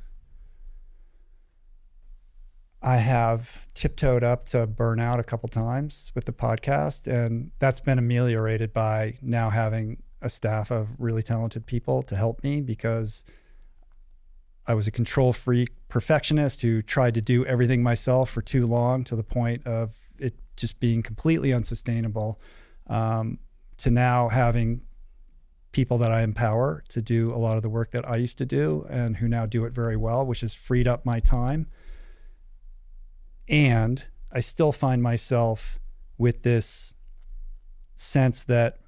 I have tiptoed up to burnout a couple times with the podcast, and that's been ameliorated by now having a staff of really talented people to help me, because I was a control freak perfectionist who tried to do everything myself for too long, to the point of it just being completely unsustainable, to now having people that I empower to do a lot of the work that I used to do and who now do it very well, which has freed up my time. And I still find myself with this sense that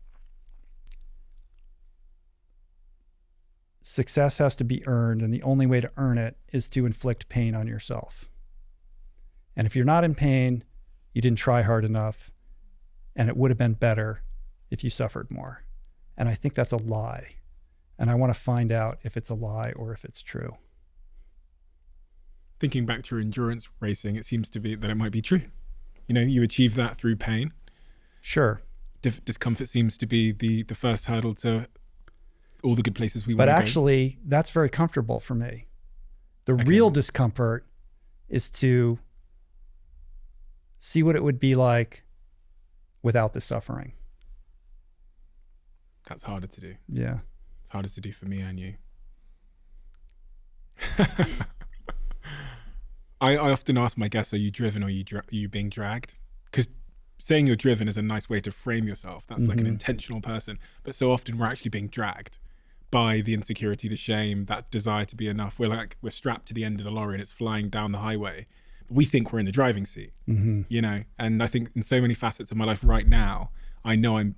success has to be earned, and the only way to earn it is to inflict pain on yourself. And if you're not in pain, you didn't try hard enough, and it would have been better if you suffered more. And I think that's a lie. And I want to find out if it's a lie or if it's true. Thinking back to your endurance racing, it seems to be that it might be true. You know, you achieve that through pain. Sure. Discomfort seems to be the first hurdle to all the good places we want to go. But actually, that's very comfortable for me. The real discomfort is to see what it would be like without the suffering. That's harder to do. Yeah. It's harder to do for me and you. I often ask my guests, are you driven or are you being dragged? Because saying you're driven is a nice way to frame yourself. That's like an intentional person. But so often we're actually being dragged by the insecurity, the shame, that desire to be enough. We're strapped to the end of the lorry and it's flying down the highway. But we think we're in the driving seat, you know? And I think in so many facets of my life right now, I know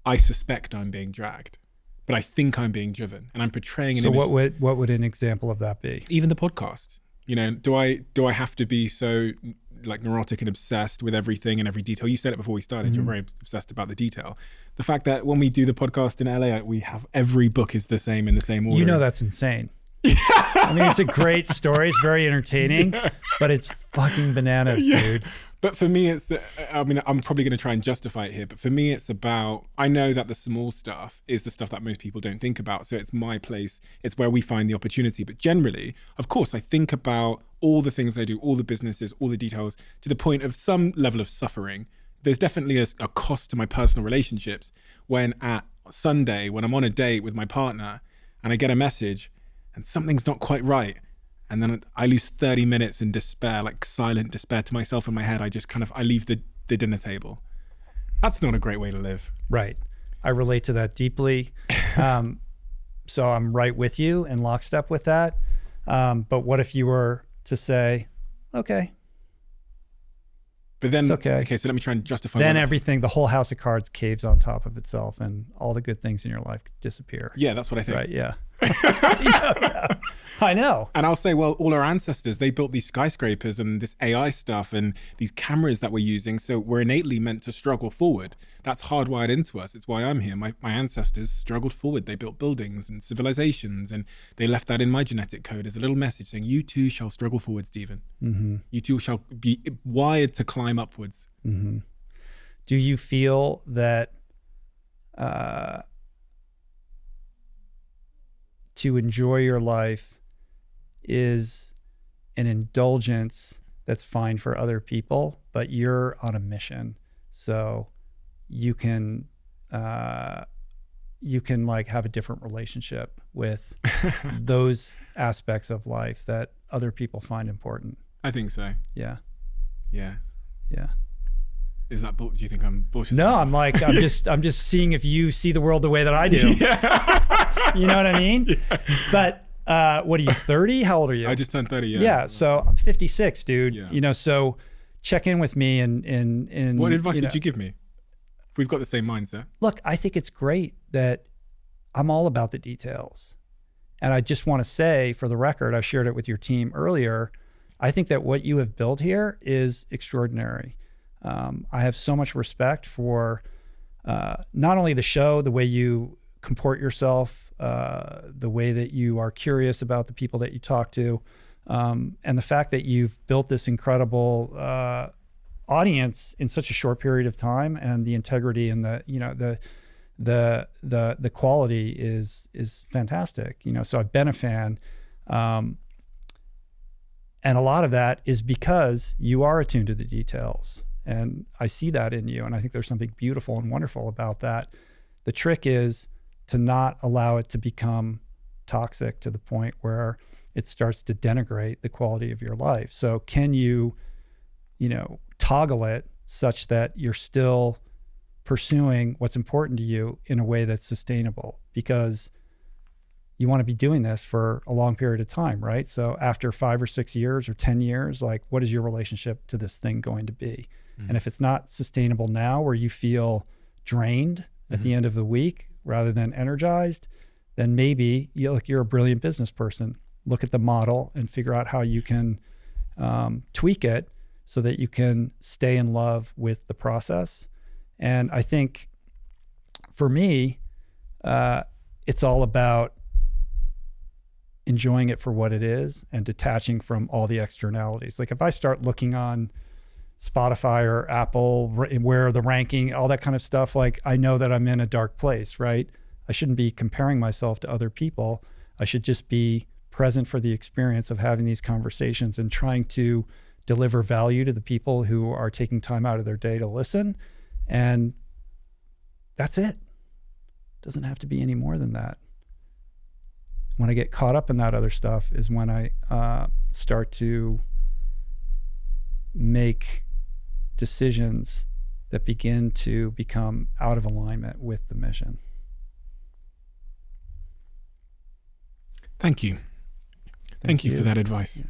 I suspect I'm being dragged, but I think I'm being driven and I'm portraying an image. So what would an example of that be? Even the podcast. You know, do I have to be so like neurotic and obsessed with everything and every detail? You said it before we started, you're very obsessed about the detail. The fact that when we do the podcast in LA, we have every book is the same in the same order. You know, that's insane. I mean, it's a great story. It's very entertaining, but it's fucking bananas, dude. But for me, it's, I mean, I'm probably going to try and justify it here, but for me, it's about, I know that the small stuff is the stuff that most people don't think about. So it's my place. It's where we find the opportunity. But generally, of course, I think about all the things I do, all the businesses, all the details, to the point of some level of suffering. There's definitely a cost to my personal relationships when at Sunday, when I'm on a date with my partner and I get a message and something's not quite right. And then I lose 30 minutes in despair, like silent despair to myself in my head. I leave the dinner That's not a great way to live. Right. I relate to that deeply. So I'm right with you in lockstep with that. But what if you were to say, okay. But then, it's okay. So let me try and justify. Then everything, the whole house of cards caves on top of itself and all the good things in your life disappear. Yeah, that's what I think. Right, yeah. Yeah. I know. And I'll say, well, all our ancestors, they built these skyscrapers and this AI stuff and these cameras that we're using. So we're innately meant to struggle forward. That's hardwired into us. It's why I'm here. My ancestors struggled forward. They built buildings and civilizations, and they left that in my genetic code as a little message saying, you too shall struggle forward, Stephen. Mm-hmm. You too shall be wired to climb upwards. Mm-hmm. Do you feel that to enjoy your life is an indulgence that's fine for other people, but you're on a mission, so you can like have a different relationship with those aspects of life that other people find important? I think so. Yeah. Is that do you think I'm bullshit? No, I'm just seeing if you see the world the way that I do. Yeah. You know what I mean? Yeah. But What are you, 30? How old are you? I just turned 30, yeah. Yeah, so I'm 56, dude. Yeah. You know, so check in with me and What advice would you give me? We've got the same mindset. Look, I think it's great that I'm all about the details. And I just want to say, for the record, I shared it with your team earlier, I think that what you have built here is extraordinary. I have so much respect for not only the show, the way you comport yourself, the way that you are curious about the people that you talk to, and the fact that you've built this incredible audience in such a short period of time, and the integrity and the quality is fantastic. You know, so I've been a fan, and a lot of that is because you are attuned to the details, and I see that in you, and I think there's something beautiful and wonderful about that. The trick is to not allow it to become toxic to the point where it starts to denigrate the quality of your life. So can you toggle it such that you're still pursuing what's important to you in a way that's sustainable, because you want to be doing this for a long period of time, right? So after 5 or 6 years or 10 years, like, what is your relationship to this thing going to be? And if it's not sustainable now, where you feel drained at the end of the week rather than energized, then maybe you're a brilliant business person. Look at the model and figure out how you can tweak it so that you can stay in love with the process. And I think for me, it's all about enjoying it for what it is and detaching from all the externalities. Like if I start looking on Spotify or Apple, where the ranking, all that kind of stuff, like I know that I'm in a dark place, right? I shouldn't be comparing myself to other people. I should just be present for the experience of having these conversations and trying to deliver value to the people who are taking time out of their day to listen. And that's it. Doesn't have to be any more than that. When I get caught up in that other stuff is when I start to make decisions that begin to become out of alignment with the mission. Thank you. Thank you for that advice.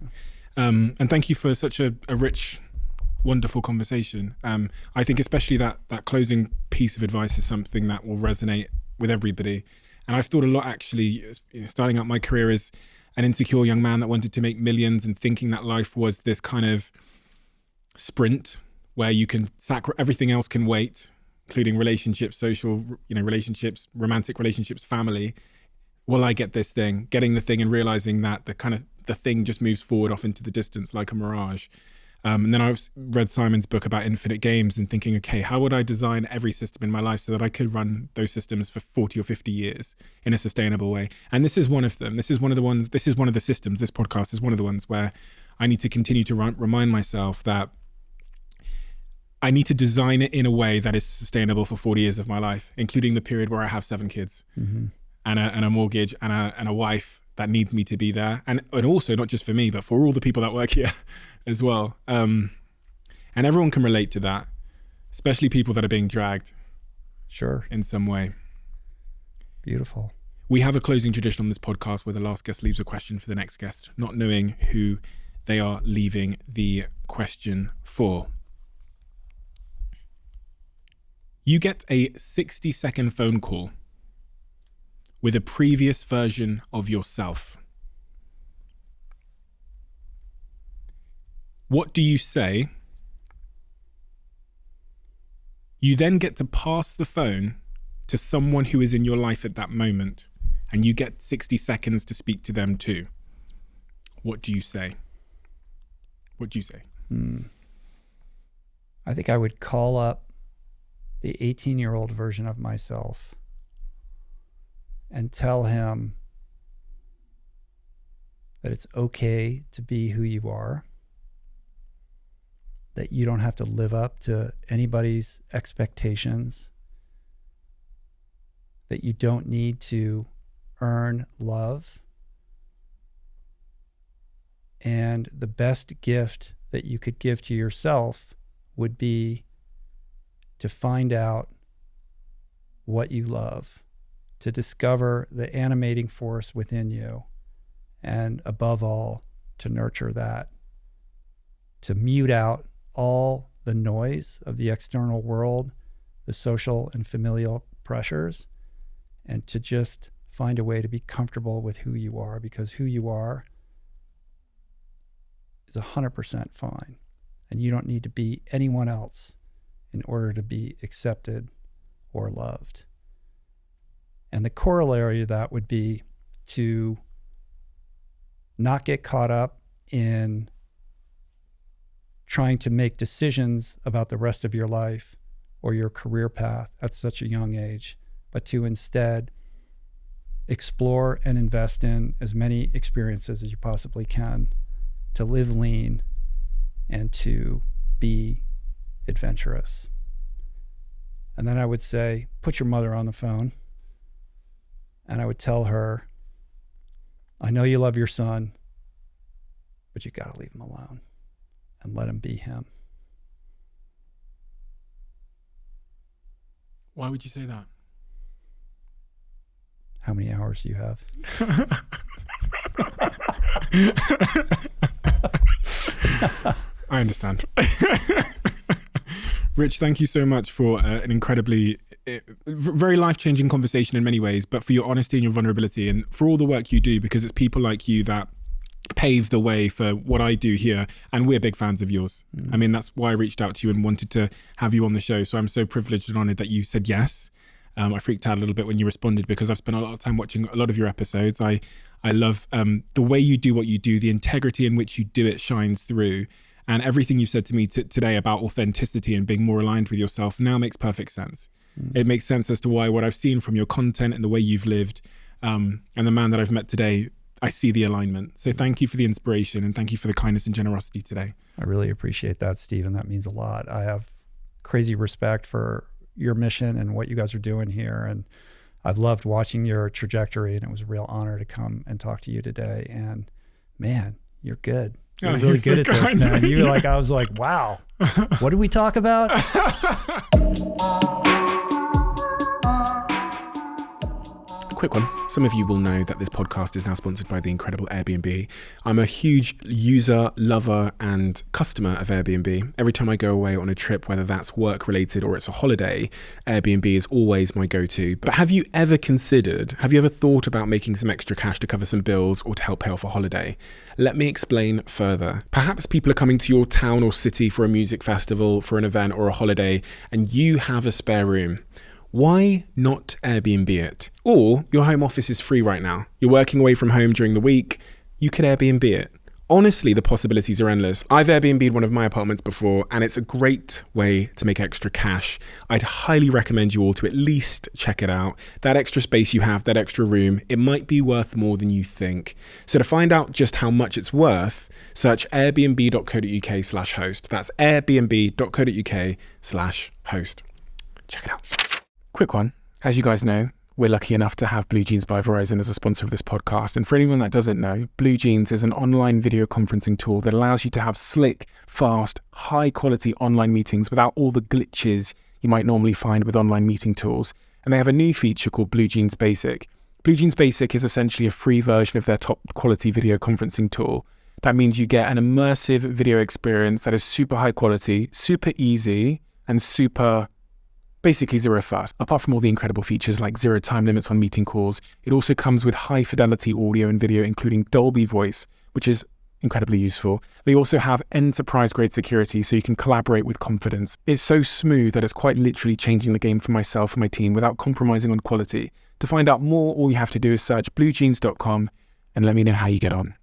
Yeah. And thank you for such a rich, wonderful conversation. I think especially that closing piece of advice is something that will resonate with everybody. And I've thought a lot, actually, starting out my career as an insecure young man that wanted to make millions and thinking that life was this kind of sprint where you can everything else can wait, including relationships, social, relationships, romantic relationships, family. Will I get this thing? Getting the thing and realizing that the thing just moves forward off into the distance like a mirage. And then I've read Simon's book about infinite games and thinking, okay, how would I design every system in my life so that I could run those systems for 40 or 50 years in a sustainable way? And this is one of them. This is one of the systems. This podcast is one of the ones where I need to continue to remind myself that I need to design it in a way that is sustainable for 40 years of my life, including the period where I have 7 kids and a mortgage and a wife that needs me to be there. And also not just for me, but for all the people that work here as well. And everyone can relate to that, especially people that are being dragged. Sure. In some way. Beautiful. We have a closing tradition on this podcast where the last guest leaves a question for the next guest, not knowing who they are leaving the question for. You get a 60-second phone call with a previous version of yourself. What do you say? You then get to pass the phone to someone who is in your life at that moment, and you get 60 seconds to speak to them too. What do you say? What do you say? I think I would call up the 18-year-old version of myself and tell him that it's okay to be who you are, that you don't have to live up to anybody's expectations, that you don't need to earn love, and the best gift that you could give to yourself would be to find out what you love, to discover the animating force within you, and above all, to nurture that, to mute out all the noise of the external world, the social and familial pressures, and to just find a way to be comfortable with who you are, because who you are is 100% fine. And you don't need to be anyone else in order to be accepted or loved. And the corollary of that would be to not get caught up in trying to make decisions about the rest of your life or your career path at such a young age, but to instead explore and invest in as many experiences as you possibly can, to live lean and to be adventurous. And then I would say, put your mother on the phone, and I would tell her, I know you love your son, but you got to leave him alone and let him be him. Why would you say that? How many hours do you have? I understand. Rich, thank you so much for an incredibly, very life-changing conversation in many ways, but for your honesty and your vulnerability, and for all the work you do, because it's people like you that pave the way for what I do here, and we're big fans of yours. I mean, that's why I reached out to you and wanted to have you on the show, so I'm so privileged and honored that you said yes. I freaked out a little bit when you responded, because I've spent a lot of time watching a lot of your episodes. I love the way you do what you do, the integrity in which you do it shines through. And everything you've said to me today about authenticity and being more aligned with yourself now makes perfect sense. It makes sense as to why what I've seen from your content and the way you've lived, and the man that I've met today, I see the alignment. So thank you for the inspiration, and thank you for the kindness and generosity today. I really appreciate that, Steve, and that means a lot. I have crazy respect for your mission and what you guys are doing here, and I've loved watching your trajectory, and it was a real honor to come and talk to you today. And man, you're good. You're really good at this, man. You I was like, wow, what did we talk about? Quick one. Some of you will know that this podcast is now sponsored by the incredible Airbnb. I'm a huge user, lover, and customer of Airbnb. Every time I go away on a trip, whether that's work related or it's a holiday, Airbnb is always my go-to. But have you ever thought about making some extra cash to cover some bills or to help pay off a holiday? Let me explain further. Perhaps people are coming to your town or city for a music festival, for an event or a holiday, and you have a spare room. Why not Airbnb it? Or your home office is free right now. You're working away from home during the week. You could Airbnb it. Honestly, the possibilities are endless. I've Airbnb'd one of my apartments before, and it's a great way to make extra cash. I'd highly recommend you all to at least check it out. That extra space you have, that extra room, it might be worth more than you think. So to find out just how much it's worth, search airbnb.co.uk/host. That's airbnb.co.uk/host. Check it out. Quick one. As you guys know, we're lucky enough to have Blue Jeans by Verizon as a sponsor of this podcast. And for anyone that doesn't know, Blue Jeans is an online video conferencing tool that allows you to have slick, fast, high quality online meetings without all the glitches you might normally find with online meeting tools. And they have a new feature called Blue Jeans Basic. Blue Jeans Basic is essentially a free version of their top quality video conferencing tool. That means you get an immersive video experience that is super high quality, super easy, and super basically zero fuss. Apart from all the incredible features like 0 time limits on meeting calls, it also comes with high fidelity audio and video, including Dolby Voice, which is incredibly useful. They also have enterprise grade security, so you can collaborate with confidence. It's so smooth that it's quite literally changing the game for myself and my team without compromising on quality. To find out more, all you have to do is search bluejeans.com and let me know how you get on.